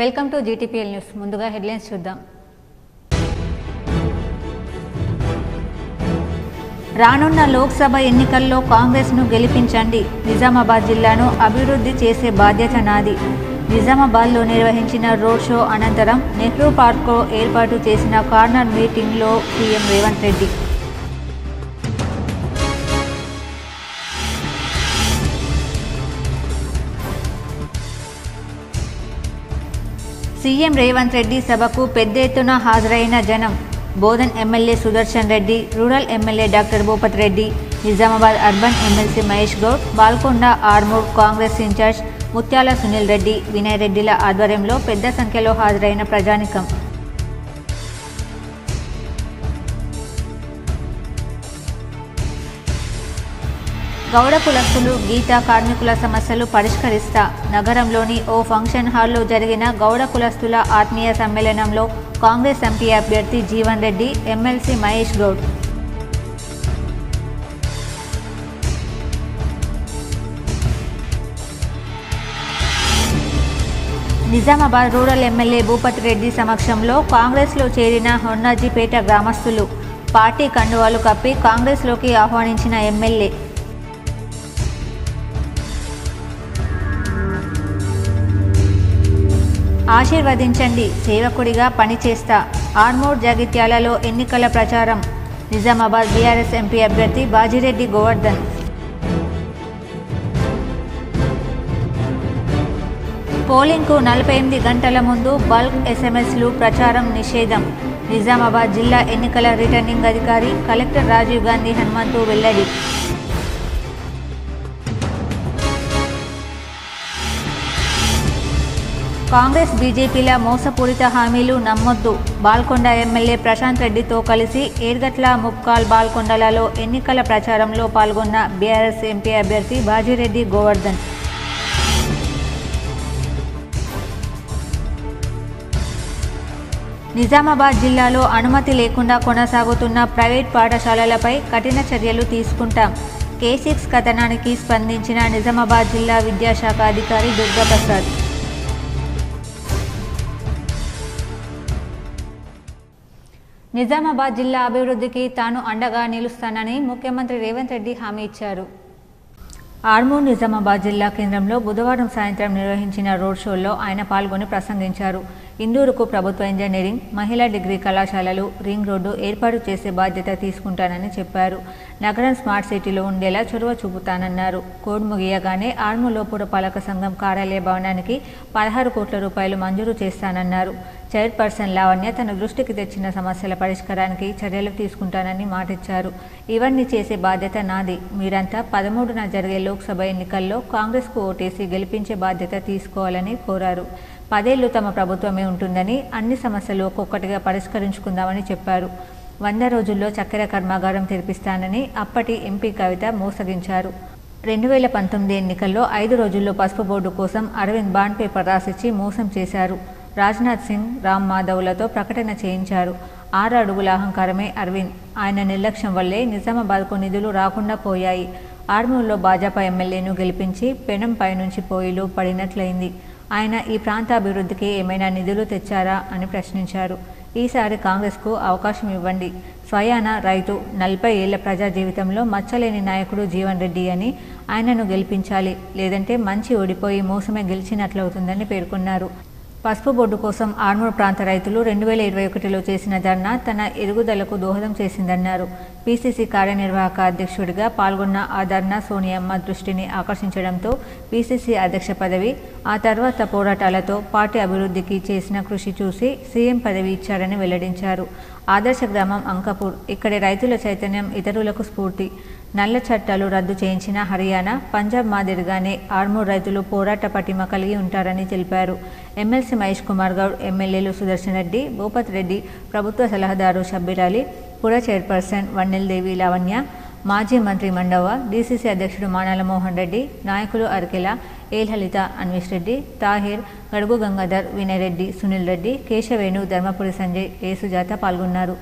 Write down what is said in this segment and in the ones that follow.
Welcome to GTPL news. ముందుగా headlines చూద్దాం. రానున్న లోక్సభ ఎన్నికల్లో కాంగ్రెస్ను గెలిపించండి. నిజామాబాద్ జిల్లాను అభివృద్ధి చేసే బాధ్యత నాది. నిజామాబాద్లో నిర్వహించిన రోడ్ షో అనంతరం నెహ్రూ పార్క్లో ఏర్పాటు చేసిన కార్నర్ మీటింగ్లో సీఎం రేవంత్ రెడ్డి. సీఎం రేవంత్ రెడ్డి సభకు పెద్ద ఎత్తున హాజరైన జనం. Bodhan MLA Sudarshan Reddy, rural MLA doctor Bhupat Reddy, Nizamabad urban MLC Mahesh Goud, Balkonda Armoor Congress in charge Muthyala Sunil Reddy, Vinay రెడ్డిల ఆధ్వర్యంలో పెద్ద సంఖ్యలో హాజరైన ప్రజానికం. గౌడ కులస్తులు గీత కార్మికుల సమస్యలు పరిష్కరిస్తా. నగరంలోని ఓ ఫంక్షన్ హాల్లో జరిగిన గౌడ కులస్తుల ఆత్మీయ సమ్మేళనంలో కాంగ్రెస్ ఎంపీ అభ్యర్థి Jeevan Reddy, MLC Mahesh Goud. Nizamabad rural MLA Bhupat Reddy సమక్షంలో కాంగ్రెస్లో చేరిన హొన్నాజీపేట గ్రామస్తులు. పార్టీ కండువాలు కప్పి కాంగ్రెస్లోకి ఆహ్వానించిన ఎమ్మెల్యే. ఆశీర్వదించండి, సేవకుడిగా పనిచేస్తా. ఆర్మూర్ జగిత్యాలలో ఎన్నికల ప్రచారం. నిజామాబాద్ బీఆర్ఎస్ ఎంపీ అభ్యర్థి బాజిరెడ్డి గోవర్ధన్. పోలింగ్కు 48 గంటల ముందు బల్క్ ఎస్ఎంఎస్లు ప్రచారం నిషేధం. నిజామాబాద్ జిల్లా ఎన్నికల రిటర్నింగ్ అధికారి కలెక్టర్ రాజీవ్ గాంధీ హనుమంతు వెల్లడి. కాంగ్రెస్ బీజేపీల మోసపూరిత హామీలు నమ్మొద్దు. బాల్కొండ ఎమ్మెల్యే ప్రశాంత్ రెడ్డితో కలిసి ఏర్గట్ల, ముప్కాల్, బాల్కొండలలో ఎన్నికల ప్రచారంలో పాల్గొన్న బీఆర్ఎస్ ఎంపీ అభ్యర్థి బాజిరెడ్డి గోవర్ధన్. నిజామాబాద్ జిల్లాలో అనుమతి లేకుండా కొనసాగుతున్న ప్రైవేట్ పాఠశాలలపై కఠిన చర్యలు తీసుకుంటాం. K6 కథనానికి స్పందించిన నిజామాబాద్ జిల్లా విద్యాశాఖ అధికారి దుర్గాప్రసాద్. నిజామాబాద్ జిల్లా అభివృద్ధికి తాను అండగా నిలుస్తానని ముఖ్యమంత్రి రేవంత్ రెడ్డి హామీ ఇచ్చారు. ఆర్మూర్ నిజామాబాద్ జిల్లా కేంద్రంలో బుధవారం సాయంత్రం నిర్వహించిన రోడ్ షోలో ఆయన పాల్గొని ప్రసంగించారు. ఇందూరుకు ప్రభుత్వ ఇంజనీరింగ్, మహిళా డిగ్రీ కళాశాలలు, రింగ్ రోడ్డు ఏర్పాటు చేసే బాధ్యత తీసుకుంటానని చెప్పారు. నగరం స్మార్ట్ సిటీలో ఉండేలా చొరవ చూపుతానన్నారు. కోడ్ ముగియగానే ఆర్మూర్లో పురపాలక సంఘం కార్యాలయ భవనానికి 16 కోట్ల రూపాయలు మంజూరు చేస్తానన్నారు. చైర్పర్సన్ లావణ్య తన దృష్టికి తెచ్చిన సమస్యల పరిష్కారానికి చర్యలు తీసుకుంటానని మాటిచ్చారు. ఇవన్నీ చేసే బాధ్యత నాది. మీరంతా 13న జరిగే లోక్సభ ఎన్నికల్లో కాంగ్రెస్కు ఓటేసి గెలిపించే బాధ్యత తీసుకోవాలని కోరారు. 10 ఏళ్లు తమ ప్రభుత్వమే ఉంటుందని, అన్ని సమస్యలు ఒక్కొక్కటిగా పరిష్కరించుకుందామని చెప్పారు. 100 రోజుల్లో చక్కెర కర్మాగారం తెరిపిస్తానని అప్పటి ఎంపీ కవిత మోసగించారు. 2019 ఎన్నికల్లో 5 రోజుల్లో పసుపు బోర్డు కోసం అరవింద్ బాండ్ పేపర్ రాసిచ్చి మోసం చేశారు. రాజ్నాథ్ సింగ్, రామ్ మాధవ్లతో ప్రకటన చేయించారు. 6 అడుగుల అహంకారమే అరవింద్. ఆయన నిర్లక్ష్యం వల్లే నిజామాబాద్కు నిధులు రాకుండా పోయాయి. ఆర్మూర్లో భాజపా ఎమ్మెల్యేను గెలిపించి పెనం పైనుంచి పోయిలు పడినట్లయింది. ఆయన ఈ ప్రాంత అభివృద్ధికి ఏమైనా నిధులు తెచ్చారా అని ప్రశ్నించారు. ఈసారి కాంగ్రెస్కు అవకాశం ఇవ్వండి. స్వయాన రైతు, 40 ఏళ్ల ప్రజా జీవితంలో మచ్చలేని నాయకుడు జీవన్ రెడ్డి అని ఆయనను గెలిపించాలి. లేదంటే మంచి ఓడిపోయి మోసమే గెలిచినట్లవుతుందని పేర్కొన్నారు. పసుపు బోర్డు కోసం ఆర్మూర్ ప్రాంత రైతులు 2021లో చేసిన ధర్నా తన ఎదుగుదలకు దోహదం చేసిందన్నారు. పీసీసీ కార్యనిర్వాహక అధ్యక్షుడిగా పాల్గొన్న ఆ ధర్నా సోనియమ్మ దృష్టిని ఆకర్షించడంతో పీసీసీ అధ్యక్ష పదవి, ఆ తర్వాత పోరాటాలతో పార్టీ అభివృద్ధికి చేసిన కృషి చూసి సీఎం పదవి ఇచ్చారని వెల్లడించారు. ఆదర్శ గ్రామం అంకపూర్. ఇక్కడి రైతుల చైతన్యం ఇతరులకు స్ఫూర్తి. నల్ల చట్టాలు రద్దు చేయించిన హర్యానా, పంజాబ్ మాదిరిగానే ఆర్మూర్ రైతులు పోరాట పటిమ కలిగి ఉంటారని తెలిపారు. ఎమ్మెల్సీ మహేష్ కుమార్ గౌడ్, ఎమ్మెల్యేలు సుదర్శన్ రెడ్డి, భూపత్ రెడ్డి, ప్రభుత్వ సలహాదారు షబ్బీర్ అలీ, పుర చైర్పర్సన్ వన్నెల్దేవి లావణ్య, మాజీ మంత్రి మండవ, డీసీసీ అధ్యక్షుడు మానాల మోహన్ రెడ్డి, నాయకులు అరకెల, ఏ లలిత, అన్వేష్ రెడ్డి, తాహిర్, గడుగు గంగాధర్, వినయ్ రెడ్డి, సునీల్ రెడ్డి, కేశవేణు, ధర్మపురి సంజయ్, ఏ సుజాత పాల్గొన్నారు.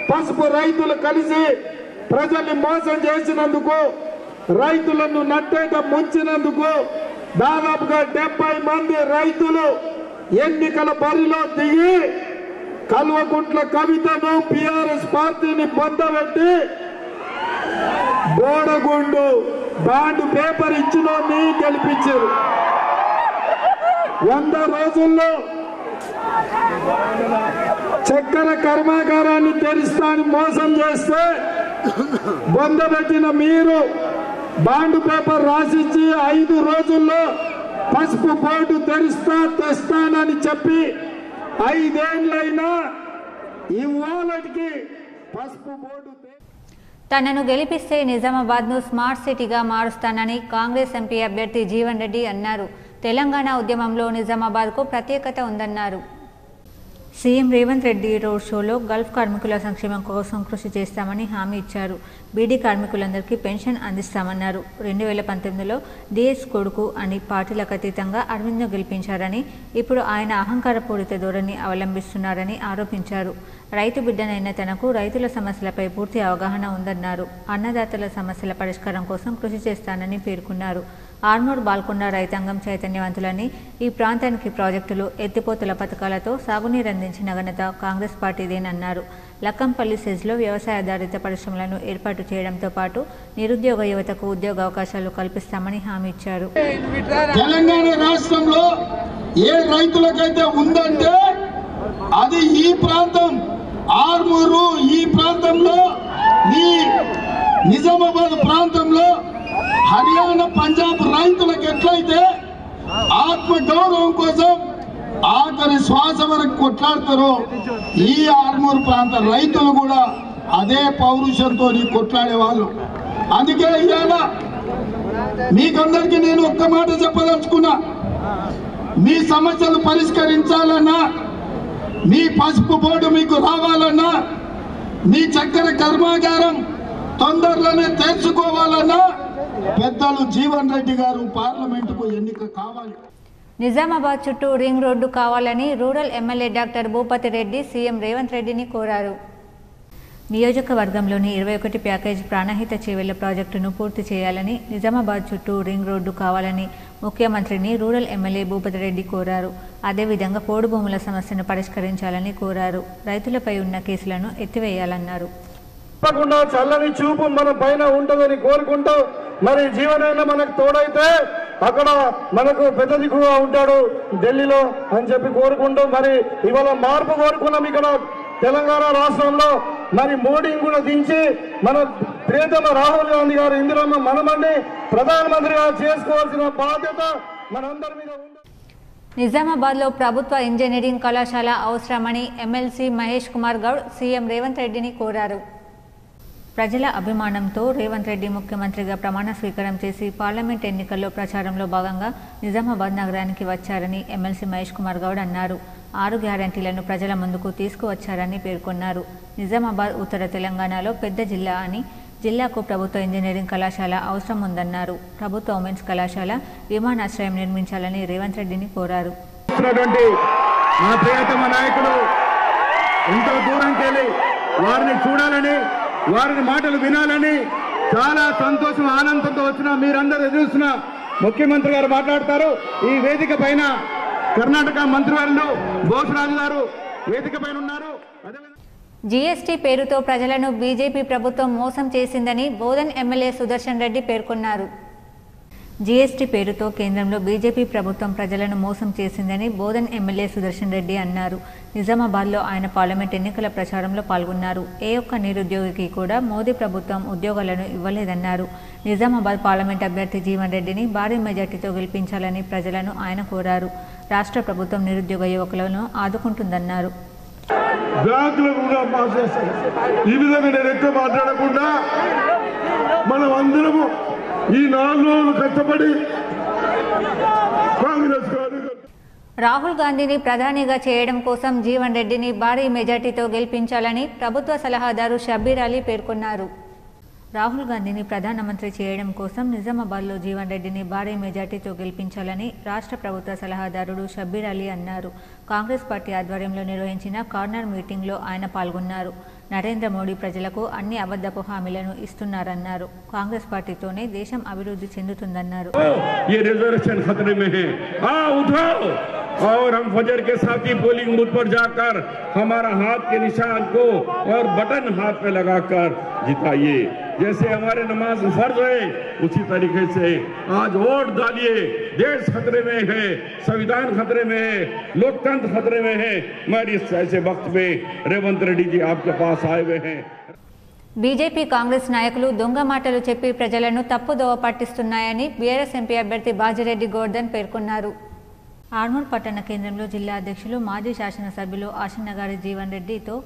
పసుపు రైతులు కలిసి ప్రజల్ని మోసం చేసినందుకు, రైతులను నట్టేట ముంచినందుకు దాదాపుగా 70 మంది రైతులు ఎన్నికల బరిలో దిగి కల్వకుంట్ల కవితను టిఆర్ఎస్ పార్టీని పొందబెట్టి బోడగుండు బాండ్ పేపర్ ఇచ్చినోని గెలిపించారు. 100 రోజుల్లో చక్కెర కర్మాగారాన్ని తెరిస్తానని మోసం చేస్తే పొందబెట్టిన మీరు బాండ్ పేపర్ రాసిచ్చి 5 రోజుల్లో పసుపు బోర్డు తెస్తానని చెప్పి 5 ఏళ్ళైనా ఇవాళకి పసుపు బోర్డు తనను గెలిపిస్తే నిజామాబాద్ను స్మార్ట్ సిటీగా మారుస్తానని కాంగ్రెస్ ఎంపీ అభ్యర్థి జీవన్ రెడ్డి అన్నారు. తెలంగాణ ఉద్యమంలో నిజామాబాద్కు ప్రత్యేకత ఉందన్నారు. సీఎం రేవంత్ రెడ్డి రోడ్ షోలో గల్ఫ్ కార్మికుల సంక్షేమం కోసం కృషి చేస్తామని హామీ ఇచ్చారు. బీడీ కార్మికులందరికీ పెన్షన్ అందిస్తామన్నారు. 2019లో డిఎస్ కొడుకు అని పార్టీలకు అతీతంగా అరవింద్ను గెలిపించారని, ఇప్పుడు ఆయన అహంకారపూరిత ధోరణి అవలంబిస్తున్నారని ఆరోపించారు. రైతు బిడ్డనైన తనకు రైతుల సమస్యలపై పూర్తి అవగాహన ఉందన్నారు. అన్నదాతల సమస్యల పరిష్కారం కోసం కృషి చేస్తానని పేర్కొన్నారు. ఆర్మూర్ బాల్కొండ రైతాంగం చైతన్యవంతులని, ఈ ప్రాంతానికి ప్రాజెక్టులు, ఎత్తిపోతల పథకాలతో సాగునీరు అందించిన ఘనత కాంగ్రెస్ పార్టీదేనన్నారు. లక్కంపల్లి సెజ్లో వ్యవసాయాధారిత పరిశ్రమలను ఏర్పాటు చేయడంతో పాటు నిరుద్యోగ యువతకు ఉద్యోగ అవకాశాలు కల్పిస్తామని హామీ ఇచ్చారు. తెలంగాణ రాష్ట్రంలో ఏ రైతులకైతే ఉందంటే అది ఈ ప్రాంతం ఆర్మూరు, ఈ ప్రాంతంలో ఈ నిజామాబాద్ ప్రాంతంలో హర్యానా, పంజాబ్ రైతులకు ఎట్లయితే ఆత్మ గౌరవం కోసం ఆఖరి శ్వాస వరకు కొట్లాడతారో ఈ ఆర్మూర్ ప్రాంత రైతులు కూడా అదే పౌరుషంతో కొట్లాడే వాళ్ళు. అందుకే ఇవాళ మీకందరికీ నేను ఒక్క మాట చెప్పదలుచుకున్నా. మీ సమస్యలు పరిష్కరించాలన్నా, మీ పసుపు బోర్డు మీకు రావాలన్నా, మీ చక్కెర కర్మాగారం తొందరలోనే తెరుచుకోవాలన్నా పెద్దలు జీవన్ రెడ్డి గారు పార్లమెంటుకు ఎన్నిక కావాలి. నిజామాబాద్ చుట్టూ రింగ్ రోడ్డు కావాలని rural MLA doctor Bhupathi Reddy CM Revanth రెడ్డిని కోరారు. నియోజకవర్గంలోని 21 ప్యాకేజ్ ప్రాణహిత చేవెళ్ల ప్రాజెక్టును పూర్తి చేయాలని, నిజామాబాద్ చుట్టూ రింగ్ రోడ్డు కావాలని ముఖ్యమంత్రిని రూరల్ ఎమ్మెల్యే భూపతి రెడ్డి కోరారు. అదేవిధంగా పోడు భూముల సమస్యను పరిష్కరించాలని కోరారు. రైతులపై ఉన్న కేసులను ఎత్తివేయాలన్నారు. తప్పకుండా చల్లని చూపు మన పైన ఉంటుందని కోరుకుంటూ మరి జీవనైనా మనకు తోడైతే అక్కడ మనకు పెద్ద దిక్కుగా ఉంటాడు ఢిల్లీలో అని చెప్పి కోరుకుంటూ మరి ఇవాళ మార్పు కోరుకున్నాం. ఇక్కడ తెలంగాణ రాష్ట్రంలో మరి మోడీని కూడా దించి మన ప్రియతమ రాహుల్ గాంధీ గారు ఇందిరమ్మ మనమని ప్రధానమంత్రిగా చేసుకోవాల్సిన బాధ్యత మనందరి మీద ఉంది. నిజామాబాద్లో ప్రభుత్వ ఇంజనీరింగ్ కళాశాల అవసరమని ఎమ్మెల్సీ మహేష్ కుమార్ గౌడ్ సీఎం రేవంత్ రెడ్డిని కోరారు. ప్రజల అభిమానంతో రేవంత్ రెడ్డి ముఖ్యమంత్రిగా ప్రమాణ స్వీకారం చేసి పార్లమెంట్ ఎన్నికల్లో ప్రచారంలో భాగంగా నిజామాబాద్ నగరానికి వచ్చారని ఎమ్మెల్సీ మహేష్ కుమార్ గౌడ్ అన్నారు. 6 గ్యారంటీలను ప్రజల ముందుకు తీసుకువచ్చారని పేర్కొన్నారు. నిజామాబాద్ ఉత్తర తెలంగాణలో పెద్ద జిల్లా అని, జిల్లాకు ప్రభుత్వ ఇంజనీరింగ్ కళాశాల అవసరం ఉందన్నారు. ప్రభుత్వ ఉమెన్స్ కళాశాల, విమానాశ్రయం నిర్మించాలని రేవంత్ రెడ్డిని కోరారు. మన ప్రియతమ నాయకుడు ఎంతో దూరంకి వెళ్ళి వారిని చూడాలని, వారిని మాటలు వినాలని చాలా సంతోషం, ఆనందంతో వచ్చిన మీరందరూ ఎదురుస్తున్న ముఖ్యమంత్రి గారు మాట్లాడతారు. ఈ వేదిక పైన కర్ణాటక మంత్రివర్యులు బోసరాజు గారు వేదిక పైన ఉన్నారు. జీఎస్టీ పేరుతో ప్రజలను బీజేపీ ప్రభుత్వం మోసం చేసిందని బోధన్ ఎమ్మెల్యే సుదర్శన్ రెడ్డి పేర్కొన్నారు. జీఎస్టీ పేరుతో కేంద్రంలో బీజేపీ ప్రభుత్వం ప్రజలను మోసం చేసిందని బోధన్ ఎమ్మెల్యే సుదర్శన్ రెడ్డి అన్నారు. నిజామాబాద్లో ఆయన పార్లమెంట్ ఎన్నికల ప్రచారంలో పాల్గొన్నారు. ఏ ఒక్క నిరుద్యోగికి కూడా మోదీ ప్రభుత్వం ఉద్యోగాలను ఇవ్వలేదన్నారు. నిజామాబాద్ పార్లమెంట్ అభ్యర్థి జీవన్ రెడ్డిని భారీ మెజార్టీతో గెలిపించాలని ప్రజలను ఆయన కోరారు. రాష్ట్ర ప్రభుత్వం నిరుద్యోగ యువకులను ఆదుకుంటుందన్నారు. ఈ విధంగా నేను ఎక్కువ మాట్లాడకుండా మనం అందరము ఈ 4 రోజులు కష్టపడి కాంగ్రెస్ రాహుల్ గాంధీని ప్రధానిగా చేయడం కోసం జీవన్ రెడ్డిని భారీ మెజార్టీతో గెలిపించాలని ప్రభుత్వ సలహాదారు షబ్బీర్ అలీ పేర్కొన్నారు. రాహుల్ గాంధీని ప్రధానమంత్రి చేయడం కోసం నిజామాబాద్లో జీవన్ రెడ్డిని భారీ మెజార్టీతో గెలిపించాలని రాష్ట్ర ప్రభుత్వ సలహాదారుడు షబ్బీర్ అలీ అన్నారు. కాంగ్రెస్ పార్టీ ఆధ్వర్యంలో నిర్వహించిన కార్నర్ మీటింగ్లో ఆయన పాల్గొన్నారు. నరేంద్ర మోడీ ప్రజలకు అన్ని అబద్ధపు హామీలను ఇస్తున్నారన్నారు. కాంగ్రెస్ పార్టీతోనే దేశం అభివృద్ధి చెందుతుందన్నారు. और हम फजर के साथ ही पोलिंग बूथ पर जाकर हमारा हाथ के निशान को और बटन हाथ पे लगाकर जिताइए। जैसे हमारे नमाज फर्ज है उसी तरीके से आज वोट डालिए। देश खतरे में है, संविधान खतरे में है, लोकतंत्र खतरे में है। मैं इस ऐसे वक्त में रेवंत रेड्डी जी आपके पास आए हुए हैं। బీజేపీ కాంగ్రెస్ నాయకులు దొంగ మాటలు చెప్పి ప్రజలను తప్పుదోవ పట్టిస్తున్నాయని బీఆర్ఎస్ ఎంపీ అభ్యర్థి బాజిరెడ్డి గోవర్ధన్ పేర్కొన్నారు. ఆర్మూర్ పట్టణ కేంద్రంలో జిల్లా అధ్యక్షులు మాజీ శాసనసభ్యులు ఆశన్నగారి జీవన్ రెడ్డితో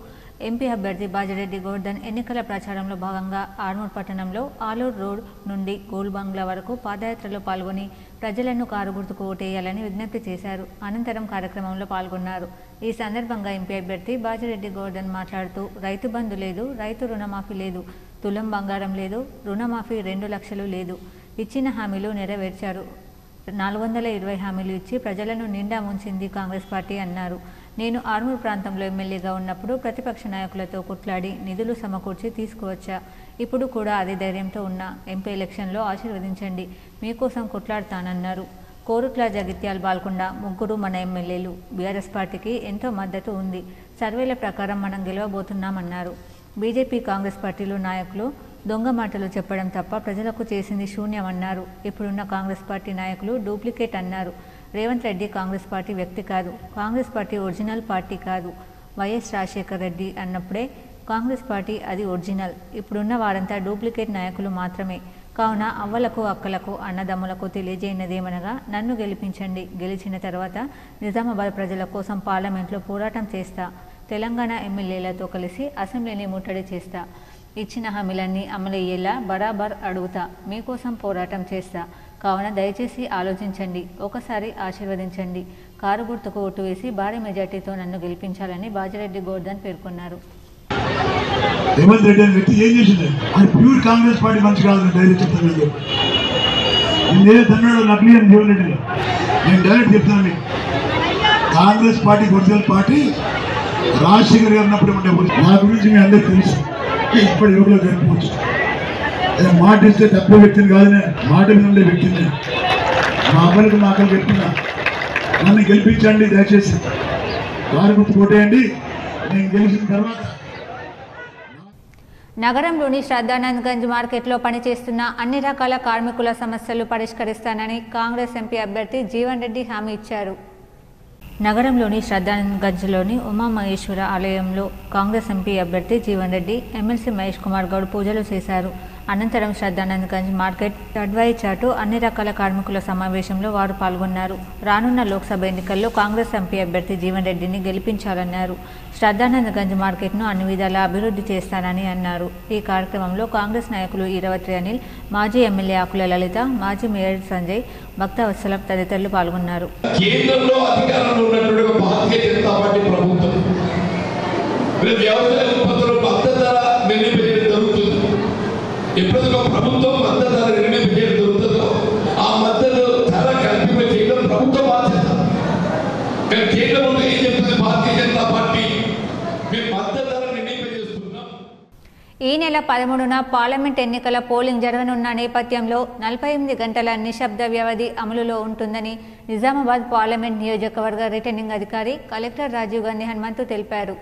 ఎంపీ అభ్యర్థి బాజిరెడ్డి గోవర్ధన్ ఎన్నికల ప్రచారంలో భాగంగా ఆర్మూర్ పట్టణంలో ఆలూర్ రోడ్ నుండి గోల్ బంగ్లా వరకు పాదయాత్రలో పాల్గొని ప్రజలను కారు గుర్తుకు ఓటేయాలని విజ్ఞప్తి చేశారు. అనంతరం కార్యక్రమంలో పాల్గొన్నారు. ఈ సందర్భంగా ఎంపీ అభ్యర్థి బాజిరెడ్డి గోవర్ధన్ మాట్లాడుతూ రైతు బంధు లేదు, రైతు రుణమాఫీ లేదు, తులం బంగారం లేదు, రుణమాఫీ 2 లక్షలు లేదు, ఇచ్చిన హామీలు నెరవేర్చారు. 420 హామీలు ఇచ్చి ప్రజలను నిండా ముంచింది కాంగ్రెస్ పార్టీ అన్నారు. నేను ఆర్మూర్ ప్రాంతంలో ఎమ్మెల్యేగా ఉన్నప్పుడు ప్రతిపక్ష నాయకులతో కొట్లాడి నిధులు సమకూర్చి తీసుకువచ్చా. ఇప్పుడు కూడా అదే ధైర్యంతో ఉన్నా. ఎంపీ ఎలక్షన్లో ఆశీర్వదించండి, మీకోసం కొట్లాడతానన్నారు. కోరుట్ల, జగిత్యాల, బాల్కొండ ముగ్గురు మన ఎమ్మెల్యేలు. బీఆర్ఎస్ పార్టీకి ఎంతో మద్దతు ఉంది. సర్వేల ప్రకారం మనం గెలవబోతున్నామన్నారు. బీజేపీ కాంగ్రెస్ పార్టీలు నాయకులు దొంగ మాటలు చెప్పడం తప్ప ప్రజలకు చేసింది శూన్యమన్నారు. ఇప్పుడున్న కాంగ్రెస్ పార్టీ నాయకులు డూప్లికేట్ అన్నారు. రేవంత్ రెడ్డి కాంగ్రెస్ పార్టీ వ్యక్తి కాదు, కాంగ్రెస్ పార్టీ ఒరిజినల్ పార్టీ కాదు. వైఎస్ రాజశేఖర్ రెడ్డి అన్నప్పుడే కాంగ్రెస్ పార్టీ అది ఒరిజినల్. ఇప్పుడున్న వారంతా డూప్లికేట్ నాయకులు మాత్రమే. కావున అవ్వలకు, అక్కలకు, అన్నదమ్ములకు తెలియజేయనదేమనగా నన్ను గెలిపించండి. గెలిచిన తర్వాత నిజామాబాద్ ప్రజల కోసం పార్లమెంట్లో పోరాటం చేస్తా. తెలంగాణ ఎమ్మెల్యేలతో కలిసి అసెంబ్లీని ముట్టడి చేస్తా. ఇచ్చిన హామీలన్నీ అమలయ్యేలా బరాబర్ అడుగుతా. మీకోసం పోరాటం చేస్తా. కావున దయచేసి ఆలోచించండి, ఒకసారి ఆశీర్వదించండి. కారు గుర్తుకు ఓటు వేసి భారీ మెజార్టీతో నన్ను గెలిపించాలని బాజిరెడ్డి గోవర్ధన్ పేర్కొన్నారు. రేవంత్ రెడ్డి అనే వ్యక్తి ఏం చేసింది? అది ప్యూర్ కాంగ్రెస్ పార్టీ మనిషి కాదు. డైరెక్ట్ చెప్తాను, నేను తమిళనాడు నకిలీ అని జీవన్ రెడ్డి. నేను డైరెక్ట్ చెప్తాను, Congress party original party Rajasekhar గారు ఉన్నప్పుడు ఉండే. నా గురించి మీ అందరికీ తెలుసు. ఇప్పుడు యువకులు జరిగిపోవచ్చు. మాట ఇస్తే తప్పే వ్యక్తిని కాదు, నేను మాట మీద ఉండే వ్యక్తిని. మా అమ్మలకు మా అక్కలు చెప్తున్నా, నన్ను గెలిపించండి, దయచేసి కారు గుర్తు కొట్టేయండి. నేను గెలిచిన తర్వాత నగరంలోని శ్రద్ధానంద్ గంజ్ మార్కెట్లో పనిచేస్తున్న అన్ని రకాల కార్మికుల సమస్యలు పరిష్కరిస్తానని కాంగ్రెస్ ఎంపీ అభ్యర్థి జీవన్ రెడ్డి హామీ ఇచ్చారు. నగరంలోని శ్రద్ధానంద్ గంజ్లోని ఉమామహేశ్వర ఆలయంలో కాంగ్రెస్ ఎంపీ అభ్యర్థి జీవన్ రెడ్డి, ఎమ్మెల్సీ మహేష్ కుమార్ గౌడ్ పూజలు చేశారు. అనంతరం శ్రద్ధానంద్ గంజ్ మార్కెట్ అడ్వై చాటు అన్ని రకాల కార్మికుల సమావేశంలో వారు పాల్గొన్నారు. రానున్న లోక్సభ ఎన్నికల్లో కాంగ్రెస్ ఎంపీ అభ్యర్థి జీవన్ రెడ్డిని గెలిపించాలన్నారు. శ్రద్ధానంద్ గంజ్ మార్కెట్ను అన్ని విధాలా అభివృద్ధి చేస్తానని అన్నారు. ఈ కార్యక్రమంలో కాంగ్రెస్ నాయకులు ఈరవత్రి అనిల్, మాజీ ఎమ్మెల్యే ఆకుల లలిత, మాజీ మేయర్ సంజయ్, భక్తవత్సలం తదితరులు పాల్గొన్నారు. ఎప్పుడైతే ప్రభుత్వం మద్దతు ధర నిర్ణయం చేయడం జరుగుతుందో ఆ మద్దతు ధర కల్పింప చేయడం ప్రభుత్వ బాధ్యత. కానీ కేంద్ర ప్రభుత్వం ఏం చెప్తుంది? భారతీయ జనతా పార్టీ మేము మద్దతు ధర నిర్ణయం చేస్తున్నాం. ఈ నెల 13న పార్లమెంట్ ఎన్నికల పోలింగ్ జరగనున్న నేపథ్యంలో 48 గంటల నిశ్శబ్ద వ్యవధి అమలులో ఉంటుందని నిజామాబాద్ పార్లమెంట్ నియోజకవర్గ రిటర్నింగ్ అధికారి కలెక్టర్ రాజీవ్ గాంధీ హనుమంతు తెలిపారు.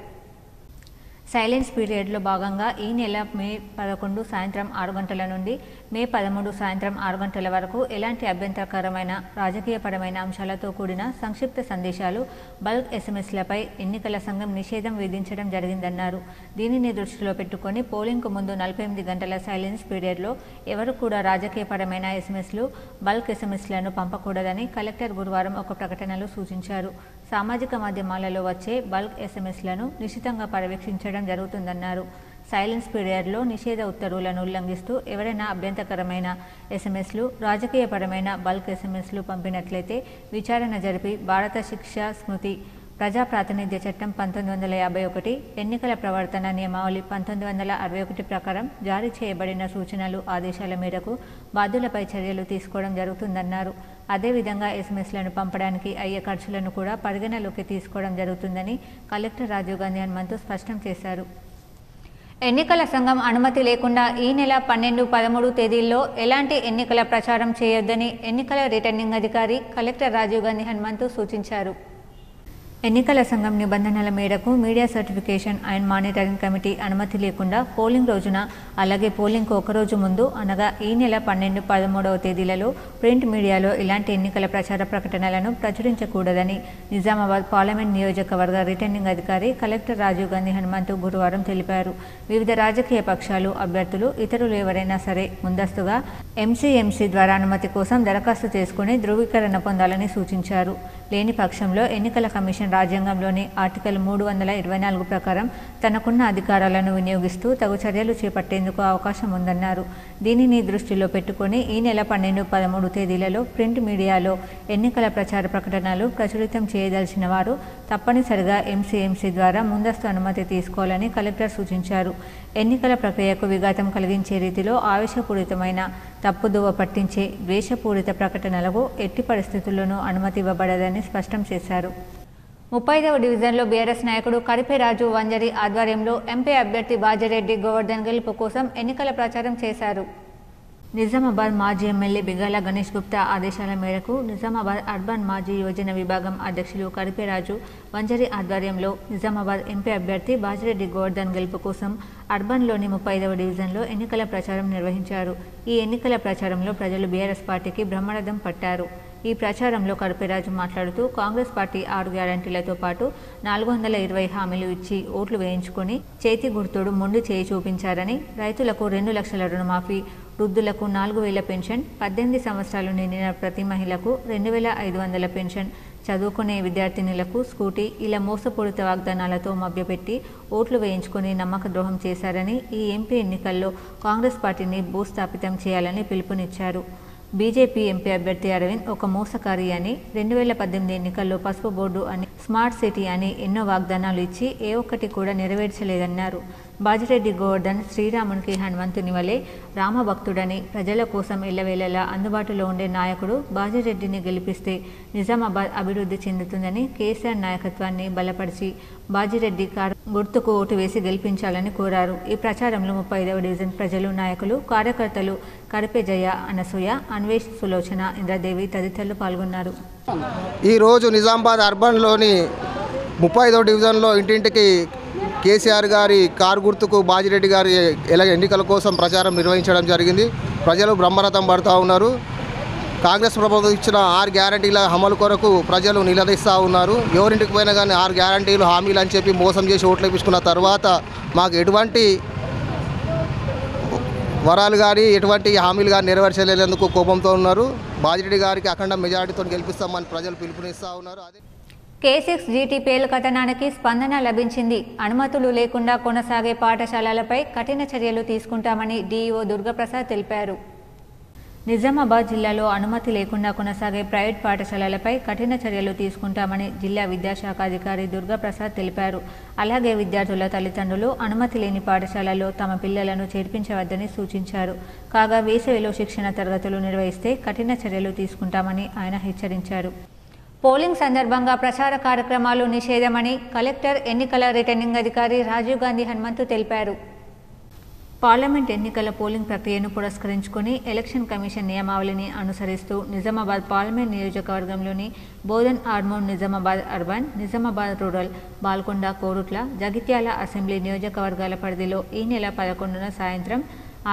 సైలెన్స్ పీరియడ్లో భాగంగా ఈ నెల మే 11 సాయంత్రం 6 గంటల నుండి మే 13 సాయంత్రం 6 గంటల వరకు ఎలాంటి అభ్యంతరకరమైన రాజకీయపరమైన అంశాలతో కూడిన సంక్షిప్త సందేశాలు, బల్క్ ఎస్ఎంఎస్లపై ఎన్నికల సంఘం నిషేధం విధించడం జరిగిందన్నారు. దీనిని దృష్టిలో పెట్టుకుని పోలింగ్కు ముందు 48 గంటల సైలెన్స్ పీరియడ్లో ఎవరు కూడా రాజకీయపరమైన ఎస్ఎంఎస్లు, బల్క్ ఎస్ఎంఎస్లను పంపకూడదని కలెక్టర్ గురువారం ఒక ప్రకటనలో సూచించారు. సామాజిక మాధ్యమాలలో వచ్చే బల్క్ ఎస్ఎంఎస్లను నిశితంగా పర్యవేక్షించడం జరుగుతుందన్నారు. సైలెన్స్ పీరియడ్లో నిషేధ ఉత్తర్వులను ఉల్లంఘిస్తూ ఎవరైనా అభ్యంతరకరమైన ఎస్ఎంఎస్లు, రాజకీయపరమైన బల్క్ ఎస్ఎంఎస్లు పంపినట్లయితే విచారణ జరిపి భారత శిక్షా స్మృతి, ప్రజా ప్రాతినిధ్య చట్టం 1951, ఎన్నికల ప్రవర్తన నియమావళి 1961 ప్రకారం జారీ చేయబడిన సూచనలు, ఆదేశాల మేరకు బాధ్యులపై చర్యలు తీసుకోవడం జరుగుతుందన్నారు. అదేవిధంగా ఎస్ఎంఎస్లను పంపడానికి అయ్యే ఖర్చులను కూడా పరిగణలోకి తీసుకోవడం జరుగుతుందని కలెక్టర్ రాజీవ్ గాంధీ హనుమంతు స్పష్టం చేశారు. ఎన్నికల సంఘం అనుమతి లేకుండా ఈ నెల 12, 13 తేదీల్లో ఎలాంటి ఎన్నికల ప్రచారం చేయొద్దని ఎన్నికల రిటర్నింగ్ అధికారి కలెక్టర్ రాజీవ్ గాంధీ హనుమంతు సూచించారు. ఎన్నికల సంఘం నిబంధనల మేరకు media certification and monitoring committee అనుమతి లేకుండా పోలింగ్ రోజున అలాగే పోలింగ్కు ఒకరోజు ముందు అనగా ఈ నెల 12, 13వ తేదీలలో ప్రింట్ మీడియాలో ఇలాంటి ఎన్నికల ప్రచార ప్రకటనలను ప్రచురించకూడదని నిజామాబాద్ పార్లమెంట్ నియోజకవర్గ రిటర్నింగ్ అధికారి కలెక్టర్ రాజీవ్ గాంధీ హనుమంతు గురువారం తెలిపారు. వివిధ రాజకీయ పక్షాలు, అభ్యర్థులు, ఇతరులు ఎవరైనా సరే ముందస్తుగా ఎంసీఎంసీ ద్వారా అనుమతి కోసం దరఖాస్తు చేసుకుని ధృవీకరణ పొందాలని సూచించారు. లేని పక్షంలో ఎన్నికల కమిషన్ రాజ్యాంగంలోని ఆర్టికల్ 324 ప్రకారం తనకున్న అధికారాలను వినియోగిస్తూ తగు చర్యలు చేపట్టేందుకు అవకాశం ఉందన్నారు. దీనిని దృష్టిలో పెట్టుకుని ఈ నెల 12, 13 తేదీలలో ప్రింట్ మీడియాలో ఎన్నికల ప్రచార ప్రకటనలు ప్రచురితం చేయదలిచిన వారు తప్పనిసరిగా ఎంసీఎంసీ ద్వారా ముందస్తు అనుమతి తీసుకోవాలని కలెక్టర్ సూచించారు. ఎన్నికల ప్రక్రియకు విఘాతం కలిగించే రీతిలో ఆవేశపూరితమైన, తప్పుదోవ పట్టించే, ద్వేషపూరిత ప్రకటనలకు ఎట్టి పరిస్థితుల్లోనూ అనుమతి ఇవ్వబడదని స్పష్టం చేశారు. 35వ డివిజన్లో బీఆర్ఎస్ నాయకుడు కరిపేరాజు వంజరి ఆధ్వర్యంలో ఎంపీ అభ్యర్థి బాజిరెడ్డి గోవర్ధన్ గెలుపు కోసం ఎన్నికల ప్రచారం చేశారు. నిజామాబాద్ మాజీ ఎమ్మెల్యే బిగాల గణేష్ గుప్తా ఆదేశాల మేరకు నిజామాబాద్ అర్బన్ మాజీ యోజన విభాగం అధ్యక్షులు కరిపేరాజు వంజరి ఆధ్వర్యంలో నిజామాబాద్ ఎంపీ అభ్యర్థి బాజిరెడ్డి గోవర్ధన్ గెలుపు కోసం అర్బన్లోని 35వ డివిజన్లో ఎన్నికల ప్రచారం నిర్వహించారు. ఈ ఎన్నికల ప్రచారంలో ప్రజలు బీఆర్ఎస్ పార్టీకి బ్రహ్మరథం పట్టారు. ఈ ప్రచారంలో కరిపేరాజు మాట్లాడుతూ కాంగ్రెస్ పార్టీ 6 గ్యారంటీలతో పాటు 420 హామీలు ఇచ్చి ఓట్లు వేయించుకొని చేతి గుర్తుడు మొండి చేయి చూపించారని, రైతులకు 2 లక్షల రుణమాఫీ, వృద్ధులకు 4000 పెన్షన్, 18 సంవత్సరాలు నిండిన ప్రతి మహిళకు 2500 పెన్షన్, చదువుకునే విద్యార్థినులకు స్కూటీ ఇలా మోసపూరిత వాగ్దానాలతో మభ్యపెట్టి ఓట్లు వేయించుకొని నమ్మక ద్రోహం చేశారని, ఈ ఎంపీ ఎన్నికల్లో కాంగ్రెస్ పార్టీని భూస్థాపితం చేయాలని పిలుపునిచ్చారు. బీజేపీ ఎంపీ అభ్యర్థి అరవింద్ ఒక మోసకారి అని, 2018 ఎన్నికల్లో పసుపు బోర్డు అని, స్మార్ట్ సిటీ అని ఎన్నో వాగ్దానాలు ఇచ్చి ఏ ఒక్కటి కూడా నెరవేర్చలేదన్నారు. బాజిరెడ్డి గోవర్ధన్ శ్రీరామునికి హనుమంతుని వలె రామభక్తుడని, ప్రజల కోసం ఎల్లవేళలా అందుబాటులో ఉండే నాయకుడు. బాజిరెడ్డిని గెలిపిస్తే నిజామాబాద్ అభివృద్ధి చెందుతుందని, కేసీఆర్ నాయకత్వాన్ని బలపరిచి బాజిరెడ్డి కారు గుర్తుకు ఓటు వేసి గెలిపించాలని కోరారు. ఈ ప్రచారంలో 35వ డివిజన్ ప్రజలు, నాయకులు, కార్యకర్తలు కరిపే జయ, అనసూయ, అన్వేష్, సులోచన, ఇంద్రదేవి తదితరులు పాల్గొన్నారు. ఈరోజు నిజామాబాద్ అర్బన్లోని 35వ డివిజన్లో ఇంటింటికి కేసీఆర్ గారి కారు గుర్తుకు బాజిరెడ్డి గారి ఎన్నికల కోసం ప్రచారం నిర్వహించడం జరిగింది. ప్రజలు బ్రహ్మరథం పడుతూ ఉన్నారు. కాంగ్రెస్ ప్రభుత్వం ఇచ్చిన 6 గ్యారంటీల అమలు కొరకు ప్రజలు నిలదీస్తూ ఉన్నారు. ఎవరింటికి పోయినా కానీ 6 గ్యారంటీలు, హామీలు అని చెప్పి మోసం చేసి ఓట్లు వేయించుకున్న తర్వాత మాకు ఎటువంటి వరాలు కానీ ఎటువంటి హామీలు కానీ నెరవేర్చలేనందుకు కోపంతో ఉన్నారు. బాజిరెడ్డి గారికి అఖండ మెజారిటీతో గెలిపిస్తామని ప్రజలు పిలుపునిస్తూ ఉన్నారు. K6 GTPL కథనానికి స్పందన లభించింది. అనుమతులు లేకుండా కొనసాగే పాఠశాలలపై కఠిన చర్యలు తీసుకుంటామని డీఈఓ దుర్గాప్రసాద్ తెలిపారు. నిజామాబాద్ జిల్లాలో అనుమతి లేకుండా కొనసాగే ప్రైవేట్ పాఠశాలలపై కఠిన చర్యలు తీసుకుంటామని జిల్లా విద్యాశాఖ అధికారి దుర్గాప్రసాద్ తెలిపారు. అలాగే విద్యార్థుల తల్లిదండ్రులు అనుమతి లేని పాఠశాలల్లో తమ పిల్లలను చేర్పించవద్దని సూచించారు. కాగా వేసవిలో శిక్షణ తరగతులు నిర్వహిస్తే కఠిన చర్యలు తీసుకుంటామని ఆయన హెచ్చరించారు. పోలింగ్ సందర్భంగా ప్రచార కార్యక్రమాలు నిషేధమని కలెక్టర్ ఎన్నికల రిటర్నింగ్ అధికారి రాజీవ్ గాంధీ హనుమంతు తెలిపారు. పార్లమెంట్ ఎన్నికల పోలింగ్ ప్రక్రియను పురస్కరించుకుని ఎలక్షన్ కమిషన్ నియమావళిని అనుసరిస్తూ నిజామాబాద్ పార్లమెంట్ నియోజకవర్గంలోని Bodhan, Armoor, Nizamabad urban, Nizamabad rural, Balkonda, Korutla, Jagtial assembly నియోజకవర్గాల పరిధిలో ఈ నెల 11న సాయంత్రం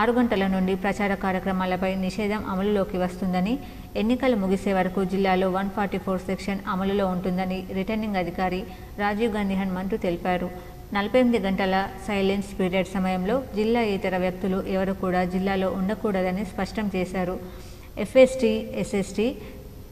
6 గంటల నుండి ప్రచార కార్యక్రమాలపై నిషేధం అమలులోకి వస్తుందని, ఎన్నికలు ముగిసే వరకు జిల్లాలో 144 సెక్షన్ అమలులో ఉంటుందని రిటర్నింగ్ అధికారి రాజీవ్ గాంధీ హనుమంతు తెలిపారు. 48 గంటల సైలెన్స్ పీరియడ్ సమయంలో జిల్లా ఇతర వ్యక్తులు ఎవరు కూడా జిల్లాలో ఉండకూడదని స్పష్టం చేశారు. ఎఫ్ఎస్టీ, ఎస్ఎస్టీ,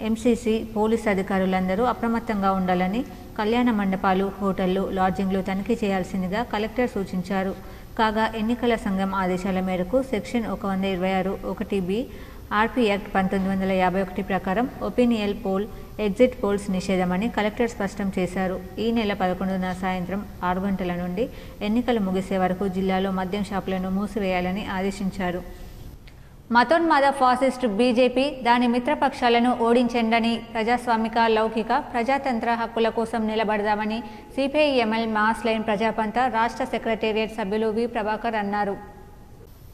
ఎంసీసీ, పోలీసు అధికారులందరూ అప్రమత్తంగా ఉండాలని, కళ్యాణ మండపాలు, హోటళ్లు, లాడ్జింగ్లు తనిఖీ చేయాల్సిందిగా కలెక్టర్ సూచించారు. కాగా ఎన్నికల సంఘం ఆదేశాల మేరకు సెక్షన్ 126(1)(b) ఆర్పీ యాక్ట్ 1951 ప్రకారం ఒపీనియల్ పోల్, ఎగ్జిట్ పోల్స్ నిషేధమని కలెక్టర్ స్పష్టం చేశారు. ఈ నెల 11న సాయంత్రం 6 గంటల నుండి ఎన్నికలు ముగిసే వరకు జిల్లాలో మద్యం షాపులను మూసివేయాలని ఆదేశించారు. మతోన్మాద ఫాసిస్ట్ బీజేపీ దాని మిత్రపక్షాలను ఓడించండని ప్రజాస్వామిక లౌకిక ప్రజాతంత్ర హక్కుల కోసం నిలబడదామని సిపిఐఎంఎల్ మాస్ లైన్ ప్రజాపంత రాష్ట్ర సెక్రటేరియట్ సభ్యులు వి ప్రభాకర్ అన్నారు.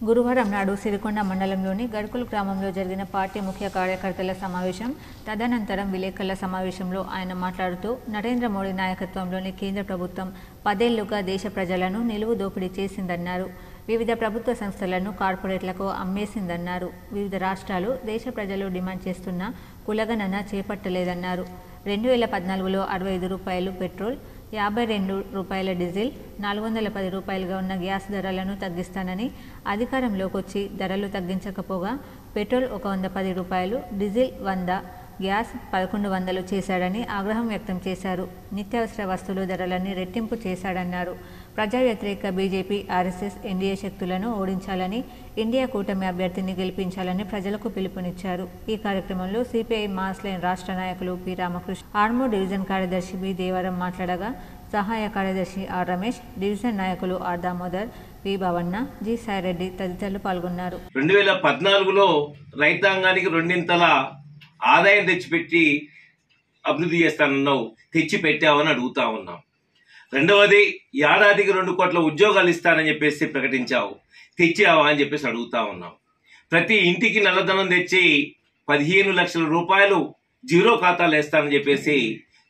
గురువారం నాడు సిరికొండ మండలంలోని గడుకులు గ్రామంలో జరిగిన పార్టీ ముఖ్య కార్యకర్తల సమావేశం తదనంతరం విలేకరుల సమావేశంలో ఆయన మాట్లాడుతూ నరేంద్ర మోడీ నాయకత్వంలోని కేంద్ర ప్రభుత్వం 10 ఏళ్లుగా దేశ ప్రజలను నిలువు దోపిడీ చేసిందన్నారు. వివిధ ప్రభుత్వ సంస్థలను కార్పొరేట్లకు అమ్మేసిందన్నారు. వివిధ రాష్ట్రాలు దేశ ప్రజలు డిమాండ్ చేస్తున్న కులగణన చేపట్టలేదన్నారు. 2014లో 65 రూపాయలు పెట్రోల్, 52 రూపాయల డీజిల్, 410 రూపాయలుగా ఉన్న గ్యాస్ ధరలను తగ్గిస్తానని అధికారంలోకి వచ్చి ధరలు తగ్గించకపోగా పెట్రోల్ 110 రూపాయలు, డీజిల్ 100, గ్యాస్ 1100 చేశాడని ఆగ్రహం వ్యక్తం చేశారు. నిత్యావసర వస్తువుల ధరలన్నీ రెట్టింపు చేశాడన్నారు. ప్రజా వ్యతిరేక బీజేపీ, ఆర్ఎస్ఎస్, ఎన్డీఏ శక్తులను ఓడించాలని, ఇండియా కూటమి అభ్యర్థిని గెలిపించాలని ప్రజలకు పిలుపునిచ్చారు. ఈ కార్యక్రమంలో సిపిఐ మాస్ లైన్ రాష్ట్ర నాయకులు పి రామకృష్ణ, ఆర్మూర్ డివిజన్ కార్యదర్శి బి దేవరం మాట్లాడగా సహాయ కార్యదర్శి ఆర్ రమేష్, డివిజన్ నాయకులు R Damodar, P Bhavanna, G Saireddy తదితరులు పాల్గొన్నారు. 2014లో రైతాంగానికి 2 ఆదాయం తెచ్చిపెట్టి అభివృద్ధి చేస్తానన్నావు, తెచ్చి పెట్టావని అడుగుతా ఉన్నాం. రెండవది, ఏడాదికి 2 కోట్ల ఉద్యోగాలు ఇస్తానని చెప్పేసి ప్రకటించావు, తెచ్చావా అని చెప్పేసి అడుగుతా ఉన్నాం. ప్రతి ఇంటికి నల్లధనం తెచ్చి 15 లక్షల రూపాయలు జీరో ఖాతాలు వేస్తానని చెప్పేసి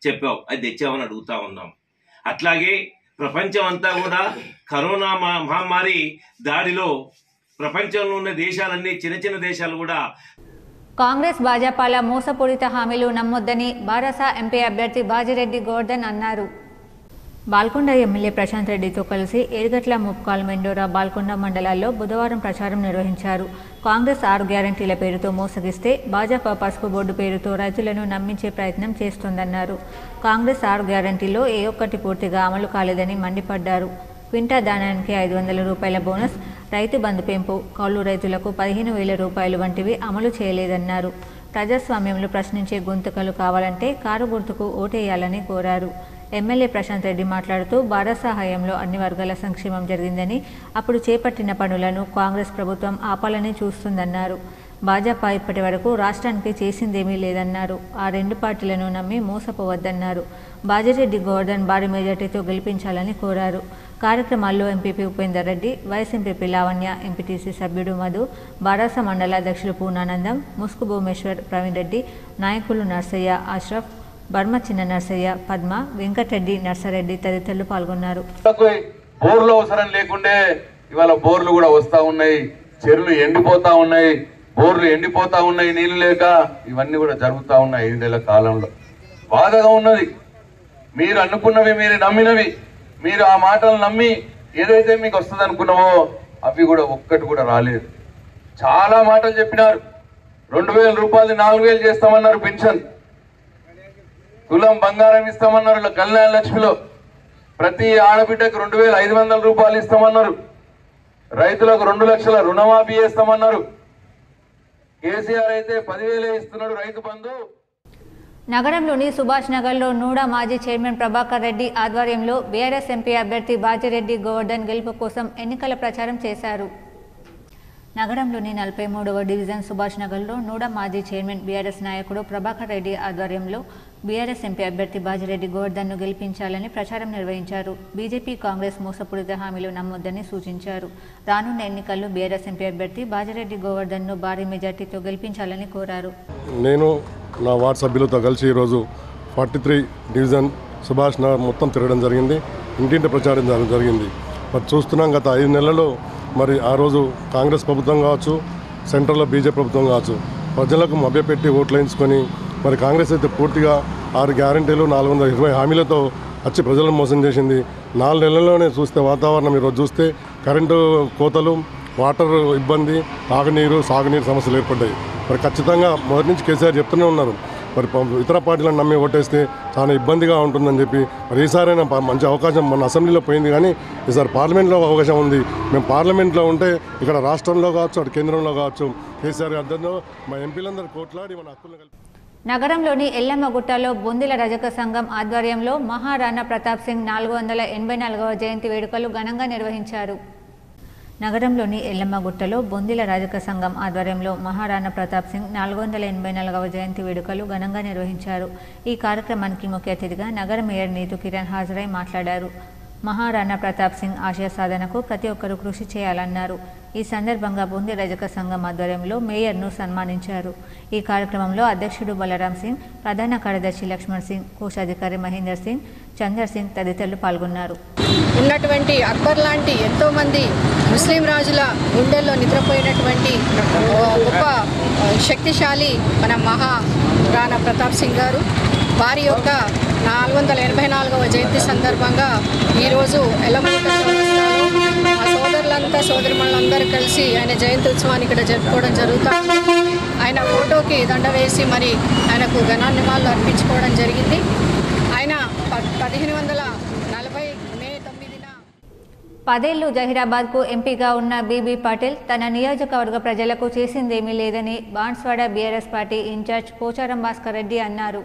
చెప్పావు, అది తెచ్చావని అడుగుతా ఉన్నాం. అట్లాగే ప్రపంచం అంతా కూడా కరోనా మహమ్మారి దాడిలో ప్రపంచంలో ఉన్న దేశాలన్నీ చిన్న దేశాలు కూడా కాంగ్రెస్ భాజపాల మోసపూరిత హామీలు నమ్మొద్దని బారాసా ఎంపీ అభ్యర్థి బాజిరెడ్డి గోవర్ధన్ అన్నారు. బాల్కొండ ఎమ్మెల్యే ప్రశాంత్ రెడ్డితో కలిసి ఏడుగట్ల, ముప్కాల్, మెండోరా, బాల్కొండ మండలాల్లో బుధవారం ప్రచారం నిర్వహించారు. కాంగ్రెస్ 6 గ్యారంటీల పేరుతో మోసగిస్తే భాజపా పసుపు బోర్డు పేరుతో రైతులను నమ్మించే ప్రయత్నం చేస్తోందన్నారు. కాంగ్రెస్ 6 గ్యారంటీల్లో ఏ ఒక్కటి పూర్తిగా అమలు కాలేదని మండిపడ్డారు. క్వింటా ధాన్యానికి 500 రూపాయల బోనస్, రైతు బంధు పెంపు, కౌలు రైతులకు 15,000 రూపాయలు వంటివి అమలు చేయలేదన్నారు. ప్రజాస్వామ్యంలో ప్రశ్నించే గొంతుకలు కావాలంటే కారు గుర్తుకు ఓటేయాలని కోరారు. ఎమ్మెల్యే ప్రశాంత్ రెడ్డి మాట్లాడుతూ బారాసా హయాంలో అన్ని వర్గాల సంక్షేమం జరిగిందని, అప్పుడు చేపట్టిన పనులను కాంగ్రెస్ ప్రభుత్వం ఆపాలని చూస్తుందన్నారు. భాజపా ఇప్పటి వరకు రాష్ట్రానికి చేసిందేమీ లేదన్నారు. ఆ 2 పార్టీలను నమ్మి మోసపోవద్దన్నారు. బాజిరెడ్డి గోవర్ధన్ భారీ మెజార్టీతో గెలిపించాలని కోరారు. కార్యక్రమాల్లో MPP Upender Reddy, vice MPP Lavanya, MPTC సభ్యుడు మధు, బారాసా మండల అధ్యక్షులు పూర్ణానందం, ముస్కు భూమేశ్వర్, ప్రవీణ్ రెడ్డి, నాయకులు నర్సయ్య, అష్రఫ్, బర్మ చిన్న నర్సయ్య, పద్మ, వెంకటరెడ్డి, నర్సారెడ్డి తదితరులు పాల్గొన్నారు. బోర్లు అవసరం లేకుండే ఇవాళ బోర్లు కూడా వస్తా ఉన్నాయి, చెరువులు ఎండిపోతా ఉన్నాయి, బోర్లు ఎండిపోతా ఉన్నాయి నీళ్లు లేక. ఇవన్నీ కూడా జరుగుతా ఉన్నాయి 5 ఏళ్ల కాలంలో. బాధగా ఉన్నది. మీరు అనుకున్నవి, మీరు నమ్మినవి, మీరు ఆ మాటలు నమ్మి ఏదైతే మీకు వస్తుంది అనుకున్నామో అవి కూడా ఒక్కటి కూడా రాలేదు. చాలా మాటలు చెప్పినారు. 2,000 రూపాయలు 4,000 చేస్తామన్నారు పెన్షన్, తులం బంగారం ఇస్తామన్నారు కళ్యాణ లక్ష్మిలో, ప్రతి ఆడబిడ్డకు 2,500 రూపాయలు ఇస్తామన్నారు, రైతులకు 2 లక్షల రుణమాఫీ చేస్తామన్నారు. కేసీఆర్ అయితే 10,000 ఇస్తున్నాడు రైతు బంధు. నగరంలోని సుభాష్ నగర్లో నూడా మాజీ చైర్మన్ ప్రభాకర్ రెడ్డి ఆధ్వర్యంలో బీఆర్ఎస్ ఎంపీ అభ్యర్థి బాజిరెడ్డి గోవర్ధన్ గెలుపు కోసం ఎన్నికల ప్రచారం చేశారు. నగరంలోని 43వ డివిజన్ సుభాష్ నగర్లో నూడా మాజీ చైర్మన్ బీఆర్ఎస్ నాయకుడు ప్రభాకర్ రెడ్డి ఆధ్వర్యంలో బీఆర్ఎస్ ఎంపీ అభ్యర్థి బాజిరెడ్డి గోవర్ధన్ను గెలిపించాలని ప్రచారం నిర్వహించారు. బీజేపీ, కాంగ్రెస్ మోసపూరిత హామీలు నమ్మొద్దని సూచించారు. రానున్న ఎన్నికల్లో బీఆర్ఎస్ ఎంపీ అభ్యర్థి బాజిరెడ్డి గోవర్ధన్ను భారీ మెజార్టీతో గెలిపించాలని కోరారు. నేను నా వార్డు సభ్యులతో కలిసి ఈరోజు 43 డివిజన్ సుభాష్ నగర్ మొత్తం తిరగడం జరిగింది. ఇంటింటి ప్రచారం జరిగింది. మరి చూస్తున్నాం గత 5 నెలల్లో మరి ఆ రోజు కాంగ్రెస్ ప్రభుత్వం కావచ్చు, సెంట్రల్లో బీజేపీ ప్రభుత్వం కావచ్చు, ప్రజలకు మభ్యపెట్టి ఓట్లు వేయించుకొని మరి కాంగ్రెస్ అయితే పూర్తిగా 6 గ్యారంటీలు 420 హామీలతో వచ్చి ప్రజలను మోసం చేసింది. 4 నెలల్లోనే చూస్తే వాతావరణం ఈరోజు చూస్తే కరెంటు కోతలు, వాటర్ ఇబ్బంది, తాగునీరు, సాగునీరు సమస్యలు ఏర్పడ్డాయి. మరి ఖచ్చితంగా మొదటి నుంచి కేసీఆర్ చెప్తూనే ఉన్నారు, మరి ఇతర పార్టీలను నమ్మి ఓటేస్తే చాలా ఇబ్బందిగా ఉంటుందని చెప్పి. మరి ఈసారైనా మంచి అవకాశం మన అసెంబ్లీలో పోయింది, కానీ ఈసారి పార్లమెంట్లో అవకాశం ఉంది. మేము పార్లమెంట్లో ఉంటే ఇక్కడ రాష్ట్రంలో కావచ్చు, అటు కేంద్రంలో కావచ్చు, కేసీఆర్ అర్థంలో మా ఎంపీలందరూ కోట్లాడి మన హక్కులను కలిపి. నగరంలోని ఎల్లమ్మగుట్టలో బొందిల రజక సంఘం ఆధ్వర్యంలో మహారాణా ప్రతాప్ సింగ్ 484వ జయంతి వేడుకలు ఘనంగా నిర్వహించారు. నగరంలోని ఎల్లమ్మగుట్టలో బొందిల రాజక సంఘం ఆధ్వర్యంలో మహారాణా ప్రతాప్ సింగ్ 484వ జయంతి వేడుకలు ఘనంగా నిర్వహించారు. ఈ కార్యక్రమానికి ముఖ్య అతిథిగా నగర మేయర్ నీతు కిరణ్ హాజరై మాట్లాడారు. మహారాణా ప్రతాప్ సింగ్ ఆశయ సాధనకు ప్రతి ఒక్కరూ కృషి చేయాలన్నారు. ఈ సందర్భంగా బొంది రజక సంఘం ఆధ్వర్యంలో మేయర్ను సన్మానించారు. ఈ కార్యక్రమంలో అధ్యక్షుడు బలరాం సింగ్, ప్రధాన కార్యదర్శి లక్ష్మణ్ సింగ్, కోశాధికారి మహేందర్ సింగ్, చందర్ సింగ్ తదితరులు పాల్గొన్నారు. ఉన్నటువంటి అక్బర్ లాంటి ఎంతోమంది ముస్లిం రాజుల గుండెల్లో నిద్రపోయినటువంటి గొప్ప శక్తిశాలి మన మహారాణా ప్రతాప్ సింగ్ గారు, వారి యొక్క 484వ జయంతి సందర్భంగా ఈరోజు ఎల్లమ్మగుట్ట చౌరస్తాలో మా సోదరులంతా సోదరిమణులందరూ కలిసి ఆయన జయంతి ఉత్సవాన్ని ఇక్కడ జరుపుకోవడం జరుగుతుంది. ఆయన ఫోటోకి దండ వేసి మరి ఆయనకు ఘనాన్నిమాలు అర్పించుకోవడం జరిగింది. ఆయన 1540 మే 9న 10 ఏళ్లు జహీరాబాద్కు ఎంపీగా ఉన్న బీబీ పాటిల్ తన నియోజకవర్గ ప్రజలకు చేసిందేమీ లేదని Banswada BRS party in charge Pocharam Bhaskar Reddy అన్నారు.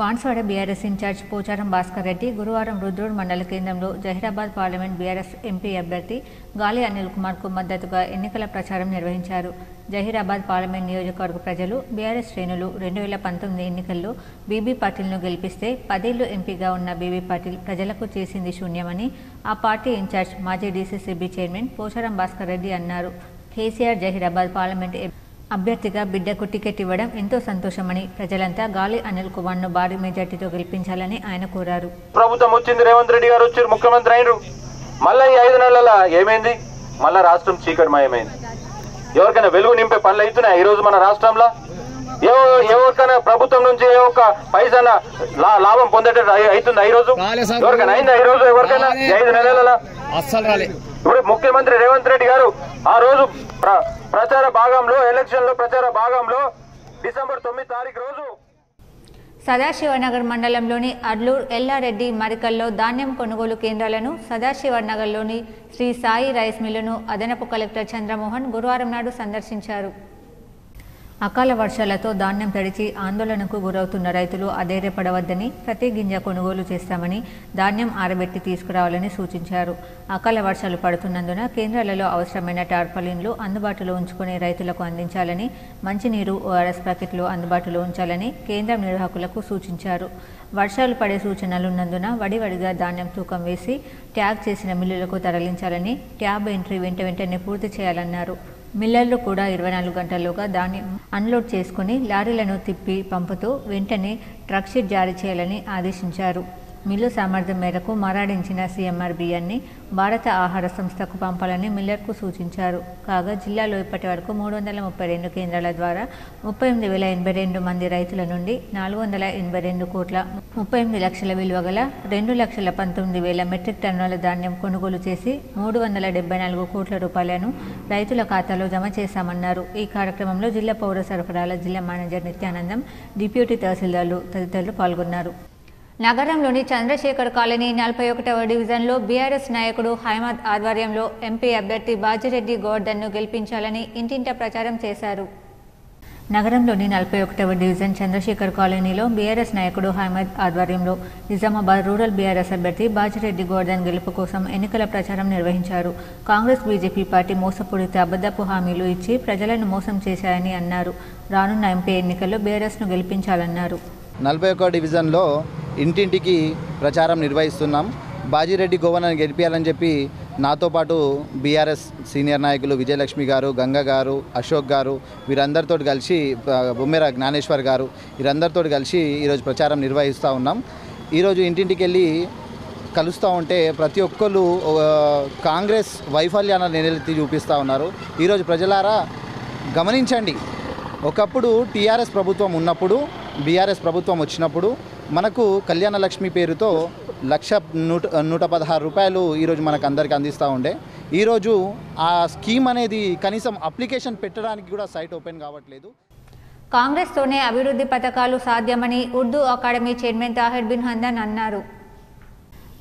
బాన్స్వాడ బీఆర్ఎస్ ఇన్ఛార్జ్ పోచారం భాస్కర్ రెడ్డి గురువారం రుద్రూర్ మండల కేంద్రంలో జహీరాబాద్ పార్లమెంట్ బీఆర్ఎస్ ఎంపీ అభ్యర్థి గాలి అనిల్ కుమార్కు మద్దతుగా ఎన్నికల ప్రచారం నిర్వహించారు. జహీరాబాద్ పార్లమెంట్ నియోజకవర్గ ప్రజలు బీఆర్ఎస్ శ్రేణులు 2019 ఎన్నికల్లో బీబీ పాటిల్ను గెలిపిస్తే 10 ఏళ్లు ఎంపీగా ఉన్న బీబీ పాటిల్ ప్రజలకు చేసింది శూన్యమని ఆ పార్టీ ఇన్ఛార్జ్ మాజీ డీసీసీబీ చైర్మన్ పోచారం భాస్కర్ రెడ్డి అన్నారు. కేసీఆర్ జహీరాబాద్ పార్లమెంట్ అభ్యర్థిగా బిడ్డకు టికెట్ ఇవ్వడం ఎంతో సంతోషమని, ప్రజలంతా గాలి అనిల్ కుమార్ను భారీ మెజార్టీతో గెలిపించాలని ఆయన కోరారు. ప్రభుత్వం వచ్చింది, రేవంత్ రెడ్డి గారు వచ్చారు, ముఖ్యమంత్రి అయినరు. మళ్ళీ ఈ 5 నెలల ఏమైంది? మళ్ళా రాష్ట్రం చీకటిమయమైంది. ఎవరికైనా వెలుగు నింపే పనులు అవుతున్నాయి ఈరోజు మన రాష్ట్రంలో? ఎవరికైనా ప్రభుత్వం నుంచి ఏ ఒక్క పైసా లాభం పొందేటట్టు అవుతుందా ఈరోజు? ఎవరికైనా అయిందా ఈరోజు? ఎవరికైనా 5 నెలల అస్సలు రాలేదు. ఇప్పుడు ముఖ్యమంత్రి రేవంత్ రెడ్డి గారు ఆ రోజు ప్రచార భాగంలో, ఎలక్షన్లో ప్రచార భాగంలో డిసెంబర్ 9 తారీఖు రోజు సదాశివనగర్ మండలంలోని అడ్లూర్ ఎల్లారెడ్డి మరికల్లో ధాన్యం కొనుగోలు కేంద్రాలను, సదాశివనగర్లోని శ్రీ సాయి రైస్ మిల్లును అదనపు కలెక్టర్ చంద్రమోహన్ గురువారం నాడు సందర్శించారు. అకాల వర్షాలతో ధాన్యం తడిచి ఆందోళనకు గురవుతున్న రైతులు అధైర్యపడవద్దని, ప్రతి గింజ కొనుగోలు చేస్తామని, ధాన్యం ఆరబెట్టి తీసుకురావాలని సూచించారు. అకాల వర్షాలు పడుతున్నందున కేంద్రాలలో అవసరమైన టార్పాలిన్లు అందుబాటులో ఉంచుకుని రైతులకు అందించాలని, మంచినీరు, ఓఆర్ఎస్ ప్యాకెట్లు అందుబాటులో ఉంచాలని కేంద్రం నిర్వాహకులకు సూచించారు. వర్షాలు పడే సూచనలున్నందున వడివడిగా ధాన్యం తూకం వేసి ట్యాగ్ చేసిన మిల్లులకు తరలించాలని, ట్యాబ్ ఎంట్రీ వెంటనే పూర్తి చేయాలన్నారు. మిల్లర్లు కూడా 24 గంటల్లోగా ధాన్యం అన్లోడ్ చేసుకుని లారీలను తిప్పి పంపుతూ వెంటనే ట్రక్ షీట్ జారీ చేయాలని ఆదేశించారు. మిల్లు సామర్థ్యం మేరకు మరాడించిన సీఎంఆర్ బియ్యాన్ని భారత ఆహార సంస్థకు పంపాలని మిల్లర్కు సూచించారు. కాగా జిల్లాలో ఇప్పటి వరకు 332 కేంద్రాల ద్వారా 38,082 మంది రైతుల నుండి 482 కోట్ల 38 లక్షల విలువ గల 2,19,000 మెట్రిక్ టన్నుల ధాన్యం కొనుగోలు చేసి 374 కోట్ల రూపాయలను రైతుల ఖాతాలో జమ చేశామన్నారు. ఈ కార్యక్రమంలో జిల్లా పౌర సరఫరాల జిల్లా మేనేజర్ నిత్యానందం, డిప్యూటీ తహసీల్దార్లు తదితరులు పాల్గొన్నారు. నగరంలోని చంద్రశేఖర్ కాలనీ 41వ డివిజన్లో బీఆర్ఎస్ నాయకుడు హైమద్ ఆధ్వర్యంలో ఎంపీ అభ్యర్థి బాజిరెడ్డి గోవర్ధన్ను గెలిపించాలని ఇంటింటా ప్రచారం చేశారు. నగరంలోని 41వ డివిజన్ చంద్రశేఖర్ కాలనీలో బీఆర్ఎస్ నాయకుడు హైమద్ ఆధ్వర్యంలో నిజామాబాద్ రూరల్ బీఆర్ఎస్ అభ్యర్థి బాజిరెడ్డి గోవర్ధన్ గెలుపు కోసం ఎన్నికల ప్రచారం నిర్వహించారు. కాంగ్రెస్, బీజేపీ పార్టీ మోసపూరిత అబద్ధపు హామీలు ఇచ్చి ప్రజలను మోసం చేశాయని అన్నారు. రానున్న ఎంపీ ఎన్నికల్లో బీఆర్ఎస్ను గెలిపించాలన్నారు. 41వ డివిజన్లో ఇంటింటికి ప్రచారం నిర్వహిస్తున్నాం. బాజిరెడ్డి గోవర్ధన్ గెలిపించాలని చెప్పి నాతో పాటు బీఆర్ఎస్ సీనియర్ నాయకులు విజయలక్ష్మి గారు, గంగ గారు, అశోక్ గారు వీరందరితో కలిసి, బొమ్మెర జ్ఞానేశ్వర్ గారు వీరందరితో కలిసి ఈరోజు ప్రచారం నిర్వహిస్తూ ఉన్నాం. ఈరోజు ఇంటింటికి వెళ్ళి కలుస్తూ ఉంటే ప్రతి ఒక్కళ్ళు కాంగ్రెస్ వైఫల్యాన్ని నిలెత్తి చూపిస్తూ ఉన్నారు. ఈరోజు ప్రజలారా గమనించండి, ఒకప్పుడు టీఆర్ఎస్ ప్రభుత్వం ఉన్నప్పుడు, బీఆర్ఎస్ ప్రభుత్వం వచ్చినప్పుడు మనకు కళ్యాణ లక్ష్మి పేరుతో 1,116 రూపాయలు ఈరోజు మనకు అందరికీ అందిస్తూ ఉండే. ఈరోజు ఆ స్కీమ్ అనేది కనీసం అప్లికేషన్ పెట్టడానికి కూడా సైట్ ఓపెన్ కావట్లేదు. కాంగ్రెస్తోనే అభివృద్ధి పథకాలు సాధ్యమని ఉర్దూ అకాడమీ చైర్మన్ తాహిర్ బిన్ హందన్ అన్నారు.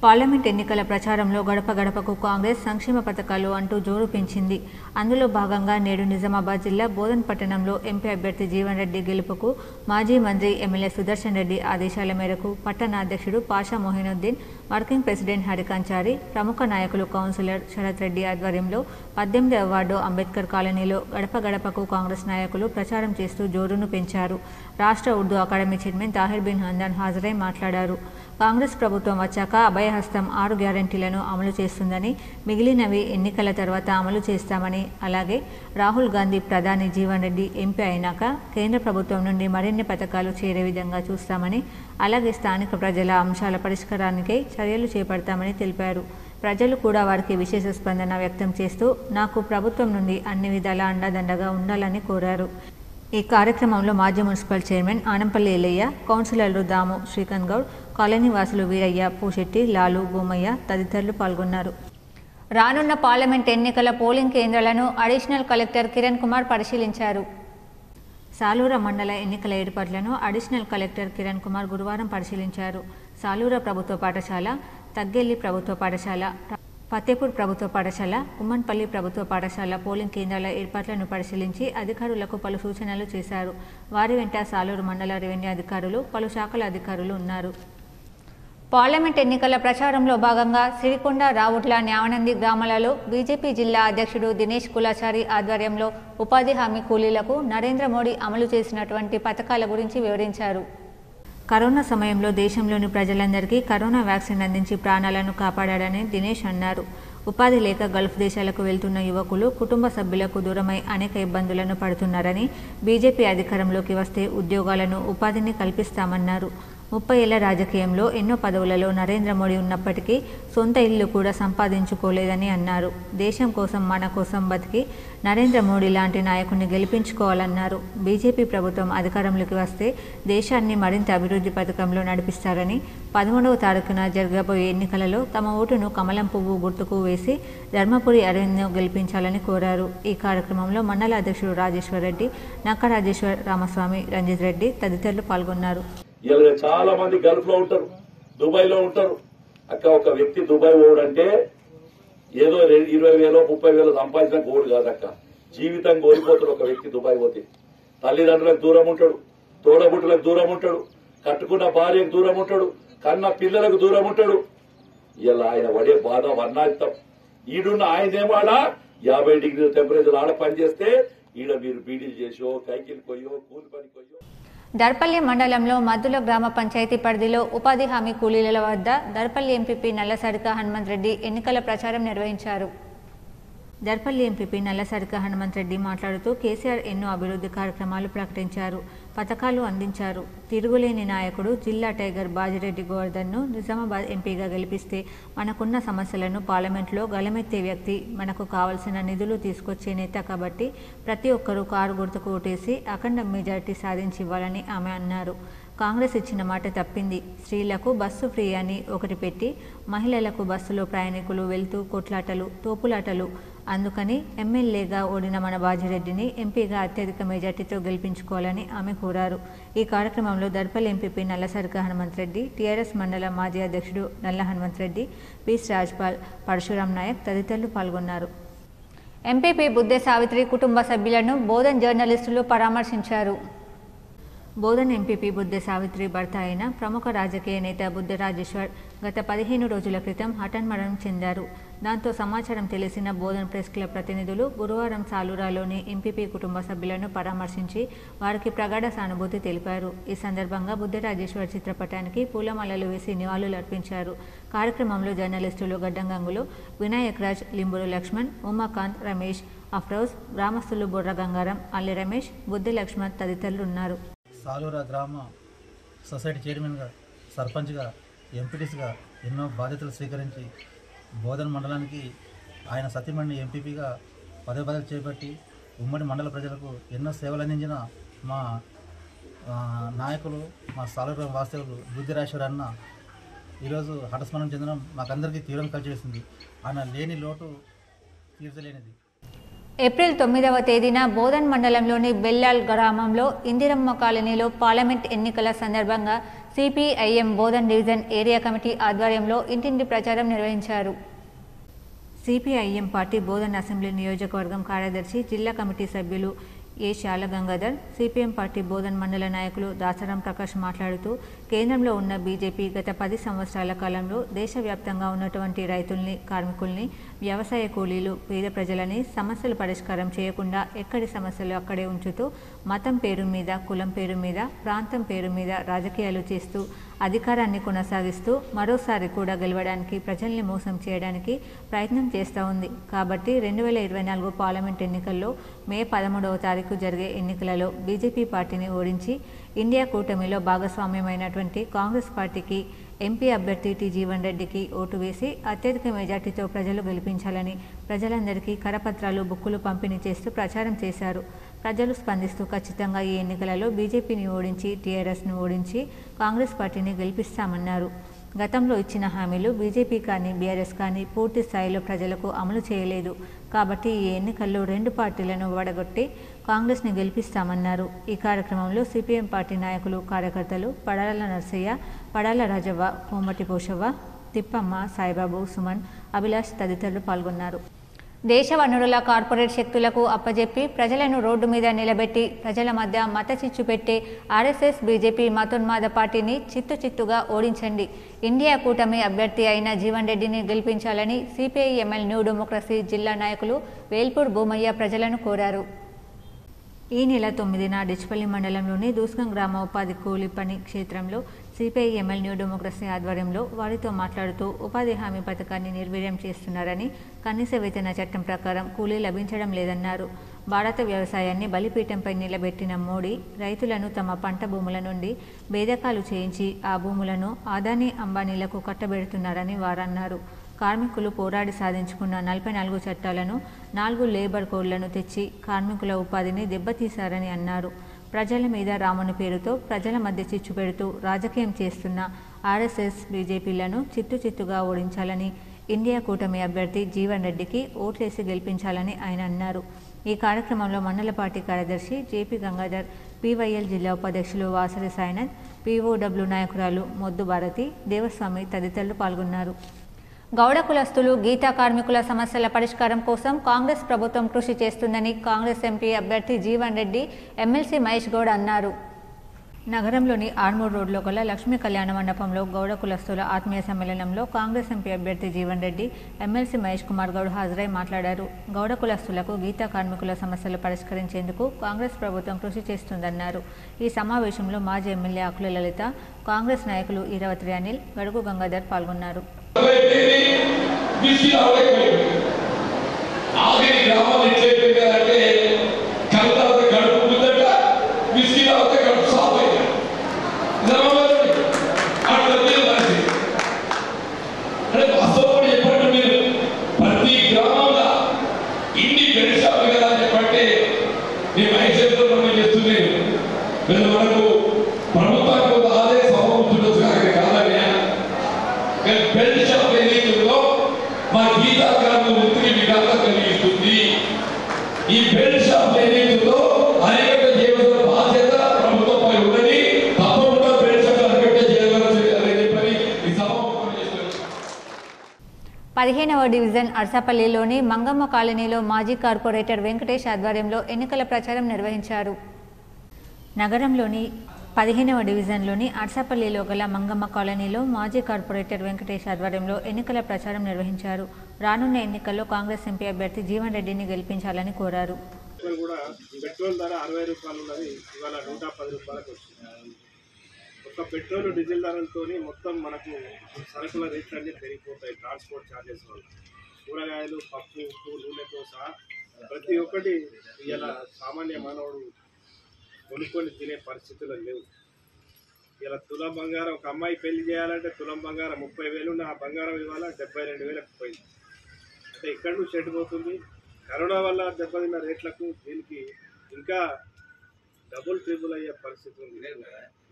పార్లమెంట్ ఎన్నికల ప్రచారంలో గడప గడపకు కాంగ్రెస్ సంక్షేమ పథకాలు అంటూ జోరు పెంచింది. అందులో భాగంగా నేడు నిజామాబాద్ జిల్లా బోధన్ పట్టణంలో ఎంపీ అభ్యర్థి జీవన్ రెడ్డి గెలుపుకు మాజీ మంత్రి ఎమ్మెల్యే సుదర్శన్ రెడ్డి ఆదేశాల మేరకు పట్టణ అధ్యక్షుడు పాషా మొహినుద్దీన్, వర్కింగ్ ప్రెసిడెంట్ హరికాంచారి, ప్రముఖ నాయకులు కౌన్సిలర్ శరత్ రెడ్డి ఆధ్వర్యంలో 18వ వార్డు అంబేద్కర్ కాలనీలో గడప గడపకు కాంగ్రెస్ నాయకులు ప్రచారం చేస్తూ జోరును పెంచారు. రాష్ట్ర ఉర్దూ అకాడమీ చైర్మన్ తాహిర్ బిన్ హందన్ హాజరై మాట్లాడారు. కాంగ్రెస్ ప్రభుత్వం వచ్చాక అభయహస్తం 6 గ్యారెంటీలను అమలు చేస్తుందని, మిగిలినవి ఎన్నికల తర్వాత అమలు చేస్తామని, అలాగే రాహుల్ గాంధీ ప్రధాని, జీవన్ రెడ్డి ఎంపీ అయినాక కేంద్ర ప్రభుత్వం నుండి మరిన్ని పథకాలు చేరే విధంగా చూస్తామని, అలాగే స్థానిక ప్రజల అంశాల పరిష్కారానికై చర్యలు చేపడతామని తెలిపారు. ప్రజలు కూడా వారికి విశేష స్పందన వ్యక్తం చేస్తూ నాకు ప్రభుత్వం నుండి అన్ని విధాల అండదండగా ఉండాలని కోరారు. ఈ కార్యక్రమంలో మాజీ మున్సిపల్ చైర్మన్ ఆనంపల్లి ఎల్లయ్య, కౌన్సిలర్లు దాము, శ్రీకాంత్ గౌడ్, కాలనీ వాసులు వీరయ్య, పూశెట్టి, లాలు, భూమయ్య తదితరులు పాల్గొన్నారు. రానున్న పార్లమెంట్ ఎన్నికల పోలింగ్ కేంద్రాలను అడిషనల్ కలెక్టర్ కిరణ్ కుమార్ పరిశీలించారు. సాలూర మండల ఎన్నికల ఏర్పాట్లను అడిషనల్ కలెక్టర్ కిరణ్ కుమార్ గురువారం పరిశీలించారు. సాలూర ప్రభుత్వ పాఠశాల, తగ్గెల్లి ప్రభుత్వ పాఠశాల, ఫతేపూర్ ప్రభుత్వ పాఠశాల, ఉమ్మన్పల్లి ప్రభుత్వ పాఠశాల పోలింగ్ కేంద్రాల ఏర్పాట్లను పరిశీలించి అధికారులకు పలు సూచనలు చేశారు. వారి వెంట సాలూరు మండల రెవెన్యూ అధికారులు, పలు శాఖల అధికారులు ఉన్నారు. పార్లమెంట్ ఎన్నికల ప్రచారంలో భాగంగా సిరికొండ, రావుట్ల, న్యావనంది గ్రామాలలో బీజేపీ జిల్లా అధ్యక్షుడు దినేష్ కులాచారి ఆధ్వర్యంలో ఉపాధి హామీ కూలీలకు నరేంద్ర మోడీ అమలు చేసినటువంటి పథకాల గురించి వివరించారు. కరోనా సమయంలో దేశంలోని ప్రజలందరికీ కరోనా వ్యాక్సిన్ అందించి ప్రాణాలను కాపాడాడని దినేష్ అన్నారు. ఉపాధి లేక గల్ఫ్ దేశాలకు వెళ్తున్న యువకులు కుటుంబ సభ్యులకు దూరమై అనేక ఇబ్బందులను పడుతున్నారని, బీజేపీ అధికారంలోకి వస్తే ఉద్యోగాలను, ఉపాధిని కల్పిస్తామన్నారు. 30 ఏళ్ల రాజకీయంలో ఎన్నో పదవులలో నరేంద్ర మోడీ ఉన్నప్పటికీ సొంత ఇల్లు కూడా సంపాదించుకోలేదని అన్నారు. దేశం కోసం, మన కోసం బతికి నరేంద్ర మోడీ లాంటి నాయకుడిని గెలిపించుకోవాలన్నారు. బీజేపీ ప్రభుత్వం అధికారంలోకి వస్తే దేశాన్ని మరింత అభివృద్ధి పథకంలో నడిపిస్తారని, 13వ తారీఖున జరగబోయే ఎన్నికలలో తమ ఓటును కమలం పువ్వు గుర్తుకు వేసి ధర్మపురి అరవింద్ను గెలిపించాలని కోరారు. ఈ కార్యక్రమంలో మండల అధ్యక్షుడు రాజేశ్వర్ రెడ్డి, నక్క రాజేశ్వర్, రామస్వామి, రంజిత్ రెడ్డి తదితరులు పాల్గొన్నారు. ఇలా చాలా మంది గల్ఫ్ లో ఉంటారు, దుబాయ్ లో ఉంటారు. అక్క ఒక వ్యక్తి దుబాయ్ పోవడంటే ఏదో 20,000 30,000 సంపాదించిన గోడు కాదక్క, జీవితం కోల్పోతాడు ఒక వ్యక్తి దుబాయ్ పోతే. తల్లిదండ్రులకు దూరం ఉంటాడు, తోడబుట్టులకు దూరం ఉంటాడు, కట్టుకున్న భార్యకు దూరం ఉంటాడు, కన్న పిల్లలకు దూరం ఉంటాడు. ఇలా ఆయన పడే బాధ వర్ణాతీతం. ఈడున్న ఆయనేమో ఆడ 50 డిగ్రీల టెంపరేచర్ ఆడ పనిచేస్తే ఈడ మీరు బీడీలు చేసో, కైకిలు కొయ్యో, కూలి పని కొయ్యో. దర్పల్లి మండలంలో మద్దుల గ్రామ పంచాయతీ పరిధిలో ఉపాధి హామీ కూలీల వద్ద దర్పల్లి ఎంపీపీ నల్లసరిక హనుమంత్ రెడ్డి ఎన్నికల ప్రచారం నిర్వహించారు. దర్పల్లి ఎంపీపీ నల్లసరిక హనుమంత్ రెడ్డి మాట్లాడుతూ కేసీఆర్ ఎన్నో అభివృద్ధి కార్యక్రమాలు ప్రకటించారు, పథకాలు అందించారు. తిరుగులేని నాయకుడు జిల్లా టైగర్ బాజిరెడ్డి గోవర్ధన్ను నిజామాబాద్ ఎంపీగా గెలిపిస్తే మనకున్న సమస్యలను పార్లమెంట్లో గలమెత్తే వ్యక్తి, మనకు కావలసిన నిధులు తీసుకొచ్చే నేత కాబట్టి ప్రతి ఒక్కరూ కారు గుర్తుకు ఓటేసి అఖండ మెజార్టీ సాధించి ఇవ్వాలని ఆమె అన్నారు. కాంగ్రెస్ ఇచ్చిన మాట తప్పింది. స్త్రీలకు బస్సు ఫ్రీ అని ఒకటి పెట్టి మహిళలకు బస్సులో ప్రయాణికులు వెళ్తూ కొట్లాటలు, తోపులాటలు. అందుకని ఎమ్మెల్యేగా ఓడిన మన బాజిరెడ్డిని ఎంపీగా అత్యధిక మెజార్టీతో గెలిపించుకోవాలని ఆమె కోరారు. ఈ కార్యక్రమంలో దర్పల్లి ఎంపీపీ నల్లసరిక హనుమంత్ రెడ్డి, టీఆర్ఎస్ మండల మాజీ అధ్యక్షుడు నల్ల హనుమంత్ రెడ్డి, పీస్ రాజ్పాల్, పరశురాం నాయక్ తదితరులు పాల్గొన్నారు. ఎంపీపీ బుద్దె సావిత్రి కుటుంబ సభ్యులను బోధన్ జర్నలిస్టులు పరామర్శించారు. బోధన్ ఎంపీపీ బుద్దె సావిత్రి భర్త అయిన ప్రముఖ రాజకీయ నేత బుద్దె రాజేశ్వర్ గత 15 రోజుల క్రితం హఠాన్మరణం చెందారు. దాంతో సమాచారం తెలిసిన బోధన్ ప్రెస్ క్లబ్ ప్రతినిధులు గురువారం సాలూరాలోని ఎంపీపీ కుటుంబ సభ్యులను పరామర్శించి వారికి ప్రగాఢ సానుభూతి తెలిపారు. ఈ సందర్భంగా బుద్దె రాజేశ్వర్ చిత్రపటానికి పూలమాలలు వేసి నివాళులర్పించారు. కార్యక్రమంలో జర్నలిస్టులు గడ్డం గంగులు, వినాయక్ రాజ్, లింబురు లక్ష్మణ్, ఉమాకాంత్, రమేష్, అఫ్రోజ్, గ్రామస్తులు బొర్ర గంగారం, అల్లి రమేష్, బుద్దె లక్ష్మణ్ తదితరులు ఉన్నారు. సాలూరా గ్రామ సొసైటీ చైర్మన్గా, సర్పంచ్గా, ఎంపీటీస్గా ఎన్నో బాధ్యతలు స్వీకరించి బోధన్ మండలానికి ఆయన సతీమణి ఎంపీపీగా పదవి చేపట్టి ఉమ్మడి మండల ప్రజలకు ఎన్నో సేవలు అందించిన మా నాయకులు, మా సాలూరా వాస్తవులు బుద్ధి రాజేశ్వర్ అన్న ఈరోజు హఠస్మరణం చెందడం మాకందరికీ తీవ్రంగా కలిచేసింది. ఆయన లేని లోటు తీర్చలేనిది. ఏప్రిల్ 9వ తేదీన బోధన్ మండలంలోని బెల్లాల్ గ్రామంలో ఇందిరమ్మ కాలనీలో పార్లమెంట్ ఎన్నికల సందర్భంగా CPIM Bodhan division area committee ఆధ్వర్యంలో ఇంటింటి ప్రచారం నిర్వహించారు. సిపిఐఎం పార్టీ బోధన్ అసెంబ్లీ నియోజకవర్గం కార్యదర్శి, జిల్లా కమిటీ సభ్యులు ఏ శాల గంగాధర్, సిపిఎం పార్టీ బోధన్ మండల నాయకులు దాసరం ప్రకాష్ మాట్లాడుతూ కేంద్రంలో ఉన్న బీజేపీ గత 10 సంవత్సరాల కాలంలో దేశవ్యాప్తంగా ఉన్నటువంటి రైతుల్ని, కార్మికుల్ని, వ్యవసాయ కూలీలు, పేద ప్రజలని సమస్యలు పరిష్కారం చేయకుండా ఎక్కడి సమస్యలు అక్కడే ఉంచుతూ మతం పేరు మీద, కులం పేరు మీద, ప్రాంతం పేరు మీద రాజకీయాలు చేస్తూ అధికారాన్ని కొనసాగిస్తూ మరోసారి కూడా గెలవడానికి ప్రజల్ని మోసం చేయడానికి ప్రయత్నం చేస్తూ ఉంది. కాబట్టి 2024 పార్లమెంట్ ఎన్నికల్లో మే 13వ తారీఖు జరిగే ఎన్నికలలో బీజేపీ పార్టీని ఓడించి ఇండియా కూటమిలో భాగస్వామ్యమైనటువంటి కాంగ్రెస్ పార్టీకి ఎంపీ అభ్యర్థి టి జీవన్ రెడ్డికి ఓటు వేసి అత్యధిక మెజార్టీతో ప్రజలు గెలిపించాలని ప్రజలందరికీ కరపత్రాలు, బుక్కులు పంపిణీ చేస్తూ ప్రచారం చేశారు. ప్రజలు స్పందిస్తూ ఖచ్చితంగా ఈ ఎన్నికలలో బీజేపీని ఓడించి, టీఆర్ఎస్ను ఓడించి కాంగ్రెస్ పార్టీని గెలిపిస్తామన్నారు. గతంలో ఇచ్చిన హామీలు బీజేపీ కానీ బీఆర్ఎస్ కానీ పూర్తి స్థాయిలో ప్రజలకు అమలు చేయలేదు. కాబట్టి ఈ ఎన్నికల్లో 2 పార్టీలను వడగొట్టి కాంగ్రెస్ని గెలిపిస్తామన్నారు. ఈ కార్యక్రమంలో సిపిఎం పార్టీ నాయకులు, కార్యకర్తలు పడాల నర్సయ్య, పడాల రాజవ్వ, కోమటి పోషవ్వ, తిప్పమ్మ, సాయిబాబు, సుమన్, అభిలాష్ తదితరులు పాల్గొన్నారు. దేశ వనరుల కార్పొరేట్ శక్తులకు అప్పజెప్పి ప్రజలను రోడ్డు మీద నిలబెట్టి ప్రజల మధ్య మత చిచ్చు పెట్టే ఆర్ఎస్ఎస్, బీజేపీ మతోన్మాద పార్టీని చిత్తుగా ఓడించండి. ఇండియా కూటమి అభ్యర్థి అయిన జీవన్ రెడ్డిని గెలిపించాలని సిపిఐ ఎంఎల్ న్యూ డెమోక్రసీ జిల్లా నాయకులు వేల్పూర్ భూమయ్య ప్రజలను కోరారు. ఈ నెల 9న డిచ్పల్లి మండలంలోని దూస్గం గ్రామ ఉపాధి కూలీ పని క్షేత్రంలో సిపిఐ ఎంఎల్ న్యూ డెమోక్రసీ ఆధ్వర్యంలో వారితో మాట్లాడుతూ ఉపాధి హామీ పథకాన్ని నిర్వీర్యం చేస్తున్నారని, కనీస వేతన చట్టం ప్రకారం కూలీ లభించడం లేదన్నారు. భారత వ్యవసాయాన్ని బలిపీఠంపై నిలబెట్టిన మోడీ రైతులను తమ పంట భూముల నుండి బేదకాలు చేయించి ఆ భూములను అదానీ, అంబానీలకు కట్టబెడుతున్నారని వారన్నారు. కార్మికులు పోరాడి సాధించుకున్న 44 చట్టాలను, 4 లేబర్ కోడ్లను తెచ్చి కార్మికుల ఉపాధిని దెబ్బతీశారని అన్నారు. ప్రజల మీద రాముని పేరుతో ప్రజల మధ్య చిచ్చు పెడుతూ రాజకీయం చేస్తున్న ఆర్ఎస్ఎస్, బీజేపీలను చిత్తుగా ఓడించాలని, ఇండియా కూటమి అభ్యర్థి జీవన్ రెడ్డికి ఓట్లేసి గెలిపించాలని ఆయన అన్నారు. ఈ కార్యక్రమంలో మండల పార్టీ కార్యదర్శి జేపీ గంగాధర్, పీవైఎల్ జిల్లా ఉపాధ్యక్షులు వాసరి సాయినాథ్, పీఓడబ్ల్యూ నాయకురాలు మొద్దు భారతి, దేవస్వామి తదితరులు పాల్గొన్నారు. గౌడ కులస్తులు, గీతా కార్మికుల సమస్యల పరిష్కారం కోసం కాంగ్రెస్ ప్రభుత్వం కృషి చేస్తుందని కాంగ్రెస్ ఎంపీ అభ్యర్థి జీవన్ రెడ్డి ఎమ్మెల్సీ మహేష్ గౌడ్ అన్నారు. నగరంలోని ఆర్మూర్ రోడ్లో గల లక్ష్మీ కళ్యాణ మండపంలో గౌడ కులస్తుల ఆత్మీయ సమ్మేళనంలో కాంగ్రెస్ ఎంపీ అభ్యర్థి జీవన్ రెడ్డి, ఎమ్మెల్సీ మహేష్ కుమార్ గౌడ్ హాజరై మాట్లాడారు. గౌడ కులస్తులకు, గీతా కార్మికుల సమస్యలు పరిష్కరించేందుకు కాంగ్రెస్ ప్రభుత్వం కృషి చేస్తుందన్నారు. ఈ సమావేశంలో మాజీ ఎమ్మెల్యే ఆకుల లలిత, కాంగ్రెస్ నాయకులు ఈరవత్రి అనిల్, గడుగు గంగాధర్ పాల్గొన్నారు. పదిహేనవ డివిజన్ అర్సాపల్లిలోని మంగమ్మ కాలనీలో మాజీ కార్పొరేటర్ వెంకటేష్ ఆధ్వర్యంలో ఎన్నికల ప్రచారం నిర్వహించారు. నగరంలోని 15వ డివిజన్లోని అర్సాపల్లిలో గల మంగమ్మ కాలనీలో మాజీ కార్పొరేటర్ వెంకటేష్ ఆధ్వర్యంలో ఎన్నికల ప్రచారం నిర్వహించారు. రానున్న ఎన్నికల్లో కాంగ్రెస్ ఎంపీ అభ్యర్థి జీవన్ రెడ్డిని గెలిపించాలని కోరారు. పెట్రోల్ ధర 60 రూపాయలు ఉన్నది, ఇవాళ 110 రూపాయలకు వచ్చింది. ఒక పెట్రోల్, డీజిల్ ధరలతో మొత్తం మనకు సరుకుల రేట్లు అన్నీ పెరిగిపోతాయి. ట్రాన్స్పోర్ట్ ఛార్జెస్ వల్ల కూరగాయలు, పప్పు, ఉప్పు, నూనెతో సహా ప్రతి ఒక్కటి ఇలా సామాన్య మానవుడు కొనుక్కొని తినే పరిస్థితులు లేవు. ఇలా తులం బంగారం, ఒక అమ్మాయి పెళ్లి చేయాలంటే తులం బంగారం 30,000 ఉన్న ఆ బంగారం ఇవాళ 72,000కు పోయింది. అంటే ఎక్కడి నుంచి చెడిపోతుంది? కరోనా వల్ల దెబ్బతిన్న రేట్లకు దీనికి ఇంకా డబుల్ ట్రిబుల్ అయ్యే పరిస్థితి ఉంది.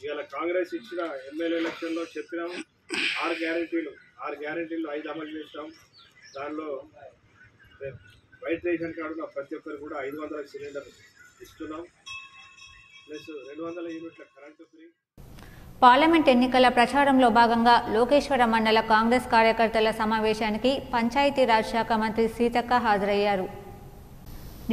ఇవాళ కాంగ్రెస్ ఇచ్చిన ఎమ్మెల్యే ఎలక్షన్లో చెప్పినాం 6 గ్యారెంటీలు 5 అమలు చేస్తాం. దానిలో వైట్ రేషన్ కార్డు ఉన్న ప్రతి ఒక్కరు కూడా 500 సిలిండర్ ఇస్తున్నాం, ప్లస్ 200 యూనిట్ల కరెంటు ఫ్రీ. పార్లమెంట్ ఎన్నికల ప్రచారంలో భాగంగా లోకేశ్వర మండల కాంగ్రెస్ కార్యకర్తల సమావేశానికి పంచాయతీరాజ్ శాఖ మంత్రి సీతక్క హాజరయ్యారు.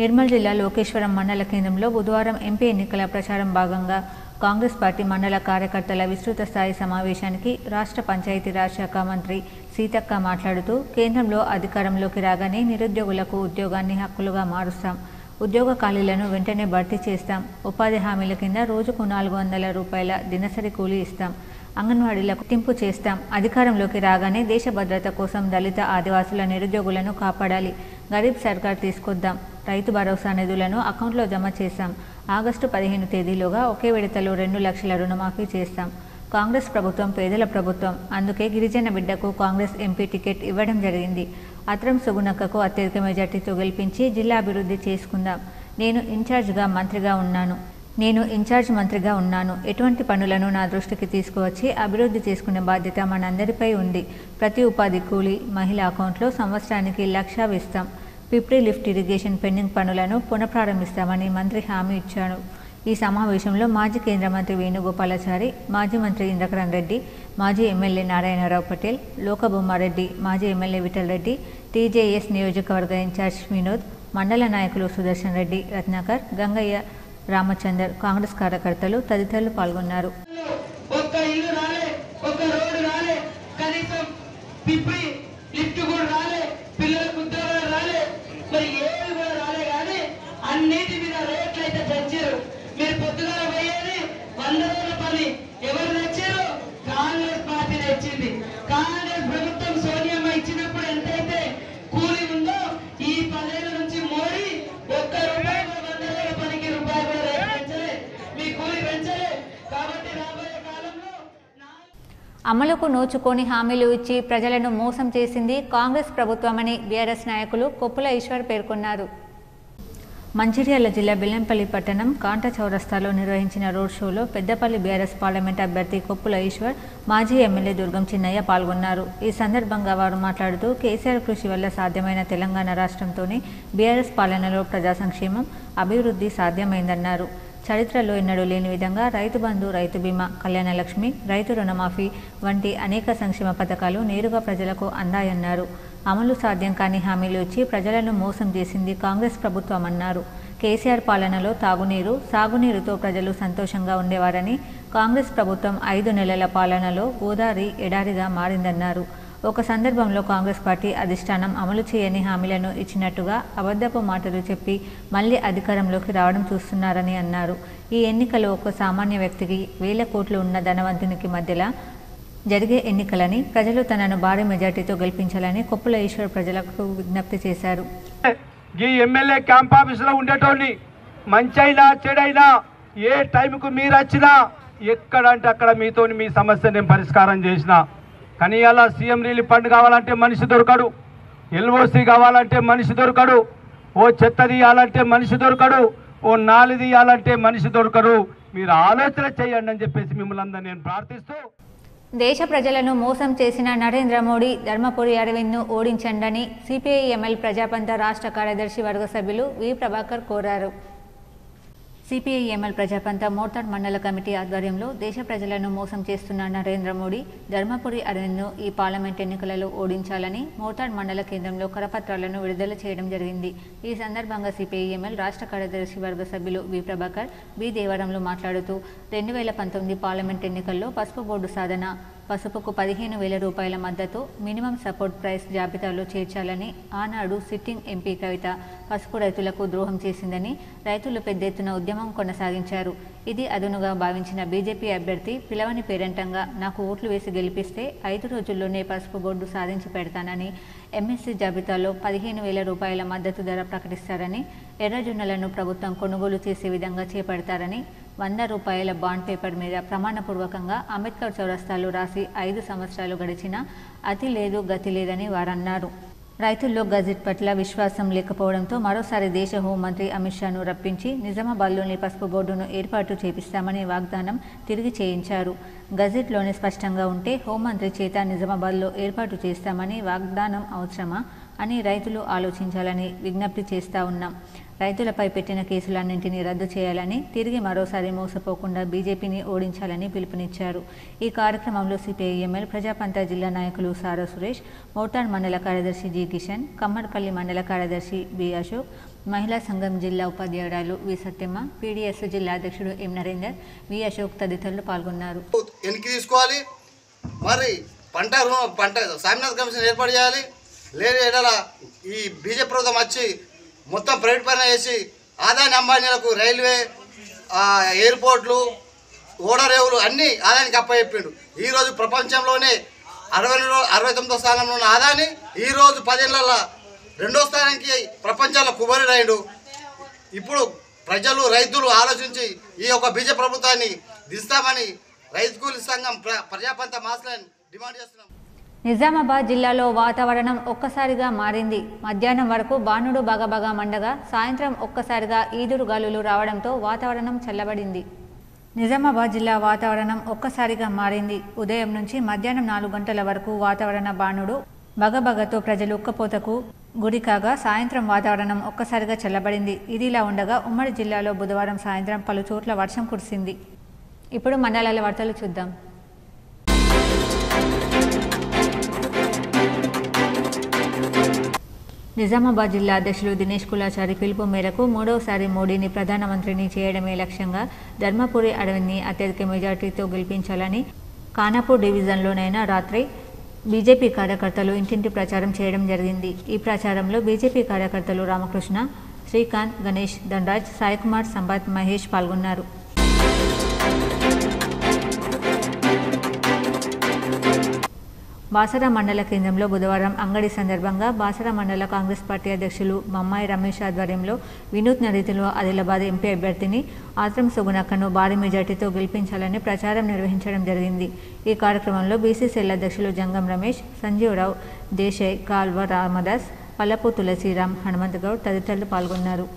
నిర్మల్ జిల్లా లోకేశ్వరం మండల కేంద్రంలో బుధవారం ఎంపీ ఎన్నికల ప్రచారం భాగంగా కాంగ్రెస్ పార్టీ మండల కార్యకర్తల విస్తృత స్థాయి సమావేశానికి రాష్ట్ర పంచాయతీరాజ్ శాఖ మంత్రి సీతక్క మాట్లాడుతూ కేంద్రంలో అధికారంలోకి రాగానే నిరుద్యోగులకు ఉద్యోగాన్ని హక్కులుగా మారుస్తాం, ఉద్యోగ ఖాళీలను వెంటనే భర్తీ చేస్తాం, ఉపాధి హామీల కింద రోజుకు 400 రూపాయల దినసరి కూలీ ఇస్తాం, అంగన్వాడీలకు గుర్తింపు చేస్తాం, అధికారంలోకి రాగానే దేశ భద్రత కోసం దళిత ఆదివాసుల నిరుద్యోగులను కాపాడాలి, గరీబ్ సర్కార్ తీసుకొద్దాం, రైతు భరోసా నిధులను అకౌంట్లో జమ చేశాం, ఆగస్టు 15 తేదీలోగా ఒకే విడతలో 2 లక్షల రుణమాఫీ చేస్తాం. కాంగ్రెస్ ప్రభుత్వం పేదల ప్రభుత్వం, అందుకే గిరిజన బిడ్డకు కాంగ్రెస్ ఎంపీ టికెట్ ఇవ్వడం జరిగింది. అత్రం సుగుణక్కకు అత్యధిక మెజార్టీతో గెలిపించి జిల్లా అభివృద్ధి చేసుకుందాం. నేను ఇన్ఛార్జ్ మంత్రిగా ఉన్నాను. ఎటువంటి పనులను నా దృష్టికి తీసుకువచ్చి అభివృద్ధి చేసుకునే బాధ్యత మనందరిపై ఉంది. ప్రతి ఉపాధి కూలీ మహిళ అకౌంట్లో సంవత్సరానికి 1,00,000 ఇస్తాం. పిప్రి లిఫ్ట్ ఇరిగేషన్ పెండింగ్ పనులను పునఃప్రారంభిస్తామని మంత్రి హామీ ఇచ్చారు. ఈ సమావేశంలో మాజీ కేంద్ర మంత్రి వేణుగోపాలాచారి, మాజీ మంత్రి ఇంద్రకరణ్ రెడ్డి, మాజీ ఎమ్మెల్యే నారాయణరావు పటేల్, లోకబొమ్మారెడ్డి, మాజీ ఎమ్మెల్యే విఠల్ రెడ్డి, టీజేఎస్ నియోజకవర్గ ఇన్ఛార్జ్ వినోద్, మండల నాయకులు సుదర్శన్ రెడ్డి, రత్నాకర్, గంగయ్య, రామచందర్, కాంగ్రెస్ కార్యకర్తలు తదితరులు పాల్గొన్నారు. అన్నిటి మీద రేట్లు అయితే తెచ్చారు. మీరు పొద్దుగాల పోయేది 100 రోజుల పని ఎవరు తెచ్చారు? కాంగ్రెస్ పార్టీ తెచ్చింది. కాంగ్రెస్ ప్రభుత్వం సోనియమ్మ ఇచ్చినప్పుడు ఎంతైతే కూలి ఉందో ఈ 10 ఏళ్ల నుంచి మోడీ ₹1 100 రోజుల పనికి రూపాయి కూడా రేటు పెంచలే, మీ కూలి పెంచలే. కాబట్టి రాబోయే కాలంలో అమలుకు నోచుకొని హామీలు ఇచ్చి ప్రజలను మోసం చేసింది కాంగ్రెస్ ప్రభుత్వమని బీఆర్ఎస్ నాయకులు కొప్పుల ఈశ్వర్ పేర్కొన్నారు. మంచిర్యాల జిల్లా బెల్లంపల్లి పట్టణం కాంట చౌరస్తాలో నిర్వహించిన రోడ్ షోలో పెద్దపల్లి బీఆర్ఎస్ పార్లమెంట్ అభ్యర్థి కొప్పుల ఈశ్వర్, మాజీ ఎమ్మెల్యే దుర్గం చిన్నయ్య పాల్గొన్నారు. ఈ సందర్భంగా వారు మాట్లాడుతూ కేసీఆర్ కృషి వల్ల సాధ్యమైన తెలంగాణ రాష్ట్రంతోనే బీఆర్ఎస్ పాలనలో ప్రజా సంక్షేమం, అభివృద్ధి సాధ్యమైందన్నారు. చరిత్రలో ఎన్నడూ లేని విధంగా రైతు బంధు, రైతు బీమా, కళ్యాణలక్ష్మి, రైతు రుణమాఫీ వంటి అనేక సంక్షేమ పథకాలు నేరుగా ప్రజలకు అందాయన్నారు. అమలు సాధ్యం కాని హామీలు ఇచ్చి ప్రజలను మోసం చేసింది కాంగ్రెస్ ప్రభుత్వం అన్నారు. కేసీఆర్ పాలనలో తాగునీరు, సాగునీరుతో ప్రజలు సంతోషంగా ఉండేవారని, కాంగ్రెస్ ప్రభుత్వం 5 నెలల పాలనలో గోదావరి ఎడారిగా మారిందన్నారు. ఒక సందర్భంలో కాంగ్రెస్ పార్టీ అధిష్టానం అమలు చేయని హామీలను ఇచ్చినట్టుగా అబద్ధపు మాటలు చెప్పి మళ్లీ అధికారంలోకి రావడం చూస్తున్నారని అన్నారు. ఈ ఎన్నికలు ఒక సామాన్య వ్యక్తికి 1000 కోట్లు ఉన్న ధనవంతునికి మధ్యలో జరిగే ఎన్నికలని, ప్రజలు తనను భారీ మెజార్టీతో గెలిపించాలని కొప్పుల ఈశ్వర్ ప్రజలకు విజ్ఞప్తి చేశారు. ఈ ఎమ్మెల్యే క్యాంప్ ఆఫీసులో ఉండేటోని మంచైనా చెడైనా ఏ టైంకు మీరు వచ్చినా ఎక్కడంటే అక్కడ మీతోని మీ సమస్య నేను పరిష్కారం చేసిన. కానీ అలా సీఎం రిలీఫ్ ఫండ్ కావాలంటే మనిషి దొరకడు, ఎల్ఓసి కావాలంటే మనిషి దొరకడు, ఓ చెత్త తీయాలంటే మనిషి దొరకడు, ఓ నాలి తీయాలంటే మనిషి దొరకడు. మీరు ఆలోచన చేయండి అని చెప్పేసి మిమ్మల్ని అందరూ నేను ప్రార్థిస్తూ, దేశ ప్రజలను మోసం చేసిన నరేంద్ర మోడీ, ధర్మపురి అరవింద్ను ఓడించండని సిపిఐఎంఎల్ ప్రజాపంత రాష్ట్ర కార్యదర్శి వర్గ సభ్యులు వి ప్రభాకర్ కోరారు. సిపిఐఎంఎల్ ప్రజాపంత మోర్తాడ్ మండల కమిటీ ఆధ్వర్యంలో దేశ ప్రజలను మోసం చేస్తున్న నరేంద్ర మోడీ, ధర్మపురి అరవింద్ను ఈ పార్లమెంట్ ఎన్నికలలో ఓడించాలని మోర్తాడ్ మండల కేంద్రంలో కరపత్రాలను విడుదల చేయడం జరిగింది. ఈ సందర్భంగా సిపిఐఎంఎల్ రాష్ట్ర కార్యదర్శి వర్గ సభ్యులు వి ప్రభాకర్, బి దేవరంలు మాట్లాడుతూ 2019 పార్లమెంట్ ఎన్నికల్లో పసుపు బోర్డు సాధన, పసుపుకు 15,000 రూపాయల మద్దతు, మినిమం సపోర్ట్ ప్రైస్ జాబితాలో చేర్చాలని ఆనాడు సిట్టింగ్ ఎంపీ కవిత పసుపు రైతులకు ద్రోహం చేసిందని రైతులు పెద్ద ఎత్తున ఉద్యమం కొనసాగించారు. ఇది అదునుగా భావించిన బీజేపీ అభ్యర్థి పిలవని పేరంటంగా నాకు ఓట్లు వేసి గెలిపిస్తే 5 రోజుల్లోనే పసుపు బోర్డు సాధించి పెడతానని, ఎంఎస్సీ జాబితాలో 15,000 రూపాయల మద్దతు ధర ప్రకటిస్తారని, ఎర్రజొన్నలను ప్రభుత్వం కొనుగోలు చేసే విధంగా చేపడతారని, 100 రూపాయల బాండ్ పేపర్ మీద ప్రమాణపూర్వకంగా అంబేద్కర్ చౌరస్తాలో రాసి 5 సంవత్సరాలు గడిచినా అతి లేదు గతి లేదని వారన్నారు. రైతుల్లో గజెట్ పట్ల విశ్వాసం లేకపోవడంతో మరోసారి దేశ హోంమంత్రి అమిత్ షాను రప్పించి నిజామాబాద్లోని పసుపు బోర్డును ఏర్పాటు చేపిస్తామని వాగ్దానం తిరిగి చేయించారు. గజెట్లోనే స్పష్టంగా ఉంటే హోంమంత్రి చేత నిజామాబాద్లో ఏర్పాటు చేస్తామని వాగ్దానం అవసరమా అని రైతులు ఆలోచించాలని విజ్ఞప్తి చేస్తా ఉన్నాం. రైతులపై పెట్టిన కేసులన్నింటినీ రద్దు చేయాలని, తిరిగి మరోసారి మోసపోకుండా బీజేపీని ఓడించాలని పిలుపునిచ్చారు. ఈ కార్యక్రమంలో సిపిఐఎంఎల్ ప్రజాపంత జిల్లా నాయకులు సారా సురేష్, మోర్తాడ్ మండల కార్యదర్శి జి కిషన్, కమ్మర్పల్లి మండల కార్యదర్శి బి అశోక్, మహిళా సంఘం జిల్లా ఉపాధ్యాయురాలు వి సత్యమ్మ, పీడీఎస్ జిల్లా అధ్యక్షుడు ఎం నరేందర్, వి అశోక్ తదితరులు పాల్గొన్నారు. వెనక్కి తీసుకోవాలి, మరి పంట స్వామినాథన్ కమిషన్ ఏర్పాటు చేయాలి. లేదు ఎడల ఈ బీజేపీ ప్రభుత్వం వచ్చి మొత్తం ప్రైవేట్ పైన వేసి ఆదాని అంబానీలకు రైల్వే, ఎయిర్పోర్ట్లు, ఓడరేవులు అన్నీ ఆదానికి అప్పచెప్పిండు. ఈరోజు ప్రపంచంలోనే 69వ స్థానంలో ఉన్న ఆదాని ఈరోజు 10 ఏళ్లలో 2వ స్థానానికి ప్రపంచంలో కుబరిరైండు. ఇప్పుడు ప్రజలు రైతులు ఆలోచించి ఈ యొక్క బీజేపీ ప్రభుత్వాన్ని దిస్తామని రైతు కూలీ సంఘం ప్రజాపంత మాస్లను డిమాండ్ చేస్తున్నాం. నిజామాబాద్ జిల్లాలో వాతావరణం ఒక్కసారిగా మారింది. మధ్యాహ్నం వరకు బాణుడు బగబగా మండగా సాయంత్రం ఒక్కసారిగా ఈదురు గాలులు రావడంతో వాతావరణం చల్లబడింది. నిజామాబాద్ జిల్లా వాతావరణం ఒక్కసారిగా మారింది. ఉదయం నుంచి మధ్యాహ్నం 4 గంటల వరకు వాతావరణ బాణుడు బగబగతో ప్రజలు ఉక్కపోతకు గురికాగా సాయంత్రం వాతావరణం ఒక్కసారిగా చల్లబడింది. ఇదిలా ఉండగా ఉమ్మడి జిల్లాలో బుధవారం సాయంత్రం పలు చోట్ల వర్షం కురిసింది. ఇప్పుడు మండలాల వార్తలు చూద్దాం. నిజామాబాద్ జిల్లా అధ్యక్షులు దినేష్ కులాచారి పిలుపు మేరకు 3వసారి మోడీని ప్రధానమంత్రిని చేయడమే లక్ష్యంగా ధర్మపురి అడవిని అత్యధిక మెజార్టీతో గెలిపించాలని ఖానాపూర్ డివిజన్లోనైనా రాత్రి బీజేపీ కార్యకర్తలు ఇంటింటి ప్రచారం చేయడం జరిగింది. ఈ ప్రచారంలో బీజేపీ కార్యకర్తలు రామకృష్ణ, శ్రీకాంత్, గణేష్, ధనరాజ్, సాయికుమార్, సంపత్, మహేష్ పాల్గొన్నారు. బాసర మండల కేంద్రంలో బుధవారం అంగడి సందర్భంగా బాసర మండల కాంగ్రెస్ పార్టీ అధ్యక్షులు మమ్మాయి రమేష్ ఆధ్వర్యంలో వినూత్న రీతిలో ఆదిలాబాద్ ఎంపీ అభ్యర్థిని ఆత్రం సుగుణక్కను భారీ మెజార్టీతో గెలిపించాలని ప్రచారం నిర్వహించడం జరిగింది. ఈ కార్యక్రమంలో బీసీసీఎల్ అధ్యక్షులు జంగం రమేష్, సంజీవరావు, దేశాయ్, కాల్వ రామదాస్, పల్లపు తులసిరామ్, హనుమంతగౌడ్ తదితరులు పాల్గొన్నారు.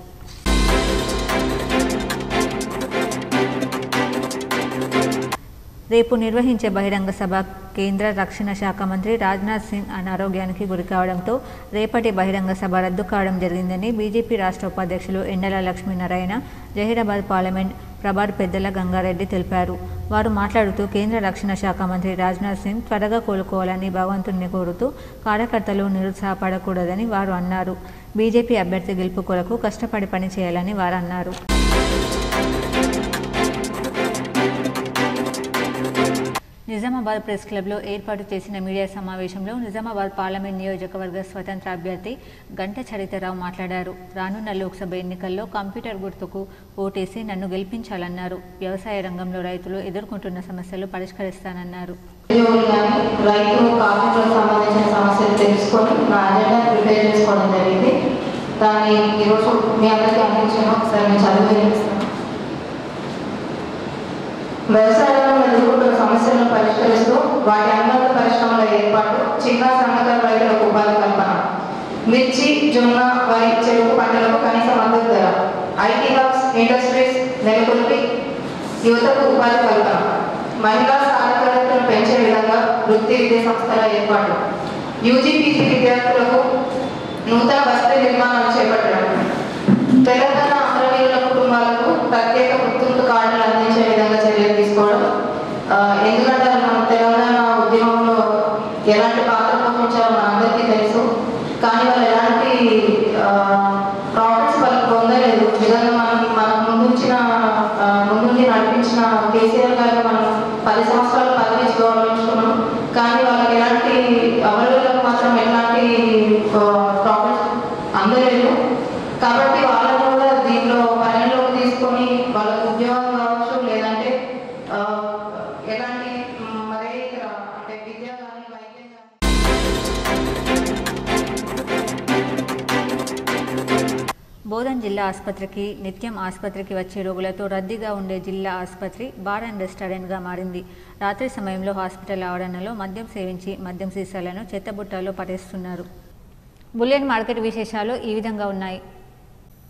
రేపు నిర్వహించే బహిరంగ సభ కేంద్ర రక్షణ శాఖ మంత్రి రాజ్నాథ్ సింగ్ అనారోగ్యానికి గురికావడంతో రేపటి బహిరంగ సభ రద్దు కావడం జరిగిందని బీజేపీ రాష్ట్ర ఉపాధ్యక్షులు ఎండల లక్ష్మీనారాయణ, జహీరాబాద్ పార్లమెంట్ ప్రభార్ పెద్దల గంగారెడ్డి తెలిపారు. వారు మాట్లాడుతూ కేంద్ర రక్షణ శాఖ మంత్రి రాజ్నాథ్ సింగ్ త్వరగా కోలుకోవాలని భగవంతుణ్ణి కోరుతూ కార్యకర్తలు నిరుత్సాహపడకూడదని వారు అన్నారు. బీజేపీ అభ్యర్థి గెలుపు కొరకు కష్టపడి పనిచేయాలని వారు అన్నారు. నిజామాబాద్ ప్రెస్ క్లబ్లో ఏర్పాటు చేసిన మీడియా సమావేశంలో నిజామాబాద్ పార్లమెంట్ నియోజకవర్గ స్వతంత్ర అభ్యర్థి గంట చరితరావు మాట్లాడారు. రానున్న లోక్సభ ఎన్నికల్లో కంప్యూటర్ గుర్తుకు ఓటేసి నన్ను గెలిపించాలన్నారు. వ్యవసాయ రంగంలో రైతులు ఎదుర్కొంటున్న సమస్యలు పరిష్కరిస్తానన్నారు. వ్యవసాయంలో ఎదుర్కొంటున్న సమస్యలను పరిష్కరిస్తూ వాటి అనుబంధ పరిశ్రమల ఏర్పాటు, చిన్న సన్నకారు రైతులకు ఉపాధి కల్పన, మిర్చి, జొన్న, వరి, చెరుకు పంటలకు కనీస మద్దతు ధర, ఐటీ హబ్స్, ఇండస్ట్రీస్ నెలకొల్పి యువతకు ఉపాధి కల్పన, మహిళా సాధికారతను పెంచే విధంగా వృత్తి విద్యా సంస్థల ఏర్పాటు, యూజీ, పీజీ విద్యార్థులకు నూతన వసతి నిర్మాణాలు చేపట్టడం, తెలంగాణ అమరవీరుల కుటుంబాలకు ప్రత్యేక గుర్తింపు కార్డులు అందించే విధంగా చర్యలు తీసుకోవడం. ఎందుకంటే మనం తెలంగాణ ఉద్యమంలో ఎలాంటి పాత్ర పోషించాలో మనందరికీ తెలుసు. కానీ వాళ్ళు ఎలాంటి ప్రాఫిట్స్ వాళ్ళకి పొందలేదు. నిజంగా మనం ముందుండి నడిపించిన కేసీఆర్ గారు మనం 10 సంవత్సరాలు పదవి గౌరవించుకున్నాం. కానీ వాళ్ళకి ఎలాంటి అమరవీరులకు మాత్రం ఎలాంటి ప్రాఫిట్స్ అందలేదు. కాబట్టి వాళ్ళని కూడా దీంట్లో పరిగణలోకి తీసుకొని వాళ్ళకు ఉద్యోగం కావచ్చు, లేదంటే ఎలాంటి మరే అంటే విద్య కానీ వైద్యం కానీ. బోధన్ జిల్లా ఆసుపత్రికి నిత్యం ఆసుపత్రికి వచ్చే రోగులతో రద్దీగా ఉండే జిల్లా ఆసుపత్రి బార్ అండ్ రెస్టారెంట్గా మారింది. రాత్రి సమయంలో హాస్పిటల్ ఆవరణలో మద్యం సేవించి మద్యం సీసాలను చెత్తబుట్టలో పడేస్తున్నారు. బుల్లెన్ మార్కెట్ విశేషాలు ఈ విధంగా ఉన్నాయి.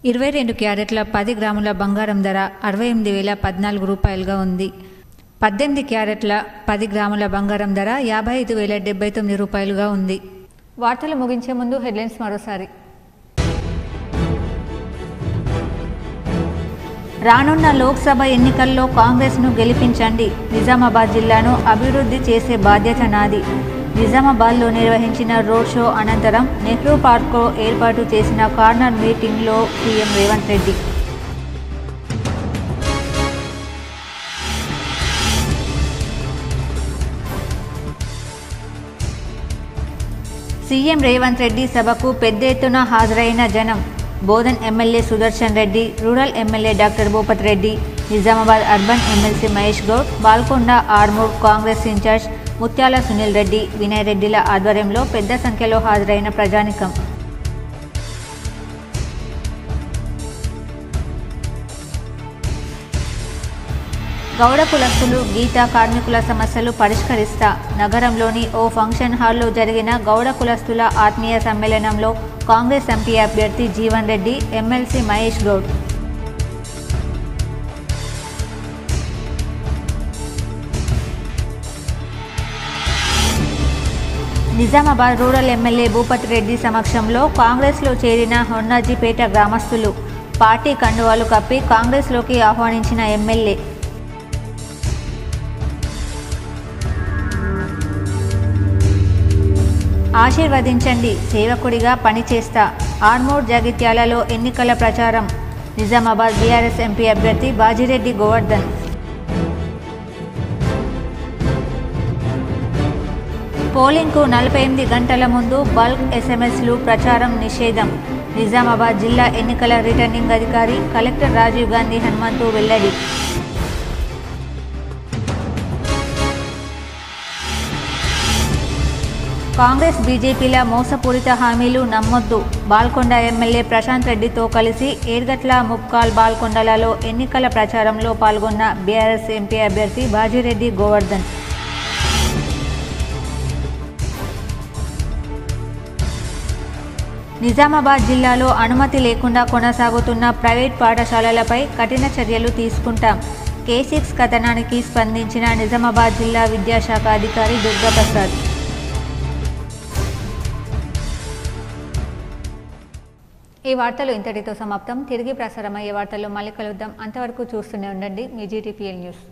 22 క్యారెట్ల 10 గ్రాముల బంగారం ధర 68,014 రూపాయలుగా ఉంది. 18 క్యారెట్ల 10 గ్రాముల బంగారం ధర 55,079 రూపాయలుగా ఉంది. వార్తలు ముగించే ముందు హెడ్లైన్స్ మరోసారి. రానున్న లోక్సభ ఎన్నికల్లో కాంగ్రెస్ను గెలిపించండి. నిజామాబాద్ జిల్లాను అభివృద్ధి చేసే బాధ్యత నాది. నిజామాబాద్లో నిర్వహించిన రోడ్ షో అనంతరం నెహ్రూ పార్క్లో ఏర్పాటు చేసిన కార్నర్ మీటింగ్లో సీఎం రేవంత్ రెడ్డి సీఎం రేవంత్ రెడ్డి సభకు పెద్ద ఎత్తున హాజరైన జనం Bodhan MLA Sudarshan Reddy, rural MLA doctor Bhupat Reddy, Nizamabad urban MLC Mahesh Goud, Balkonda Armoor Congress in charge Muthyala Sunil Reddy, Vinay రెడ్డిల ఆధ్వర్యంలో పెద్ద సంఖ్యలో హాజరైన ప్రజానికం గౌడ కులస్తులు గీతా కార్మికుల సమస్యలు పరిష్కరిస్తా నగరంలోని ఓ ఫంక్షన్ హాల్లో జరిగిన గౌడ కులస్తుల ఆత్మీయ సమ్మేళనంలో కాంగ్రెస్ ఎంపీ అభ్యర్థి Jeevan Reddy, MLC Mahesh Goud, Nizamabad rural MLA Bhupat Reddy సమక్షంలో కాంగ్రెస్లో చేరిన హొన్నాజీపేట గ్రామస్తులు పార్టీ కండువాలు కప్పి కాంగ్రెస్లోకి ఆహ్వానించిన ఎమ్మెల్యే ఆశీర్వదించండి, సేవకుడిగా పనిచేస్తా. ఆర్మూర్ జగిత్యాలలో ఎన్నికల ప్రచారం. నిజామాబాద్ బీఆర్ఎస్ ఎంపీ అభ్యర్థి బాజిరెడ్డి గోవర్ధన్. పోలింగ్కు 48 గంటల ముందు బల్క్ ఎస్ఎంఎస్లు ప్రచారం నిషేధం. నిజామాబాద్ జిల్లా ఎన్నికల రిటర్నింగ్ అధికారి కలెక్టర్ రాజీవ్ గాంధీ హనుమంతు వెల్లడి. కాంగ్రెస్ బీజేపీల మోసపూరిత హామీలు నమ్మొద్దు. బాల్కొండ ఎమ్మెల్యే ప్రశాంత్ రెడ్డితో కలిసి ఏర్గట్ల, ముప్కాల్, బాల్కొండలలో ఎన్నికల ప్రచారంలో పాల్గొన్న బీఆర్ఎస్ ఎంపీ అభ్యర్థి బాజిరెడ్డి గోవర్ధన్. నిజామాబాద్ జిల్లాలో అనుమతి లేకుండా కొనసాగుతున్న ప్రైవేట్ పాఠశాలలపై కఠిన చర్యలు తీసుకుంటాం. K6 కథనానికి స్పందించిన నిజామాబాద్ జిల్లా విద్యాశాఖ అధికారి దుర్గాప్రసాద్. ఈ వార్తలు ఇంతటితో సమాప్తం. తిరిగి ప్రసారమయ్యే వార్తల్లో మళ్ళీ కలుద్దాం. అంతవరకు చూస్తూనే ఉండండి మీ GTPL న్యూస్.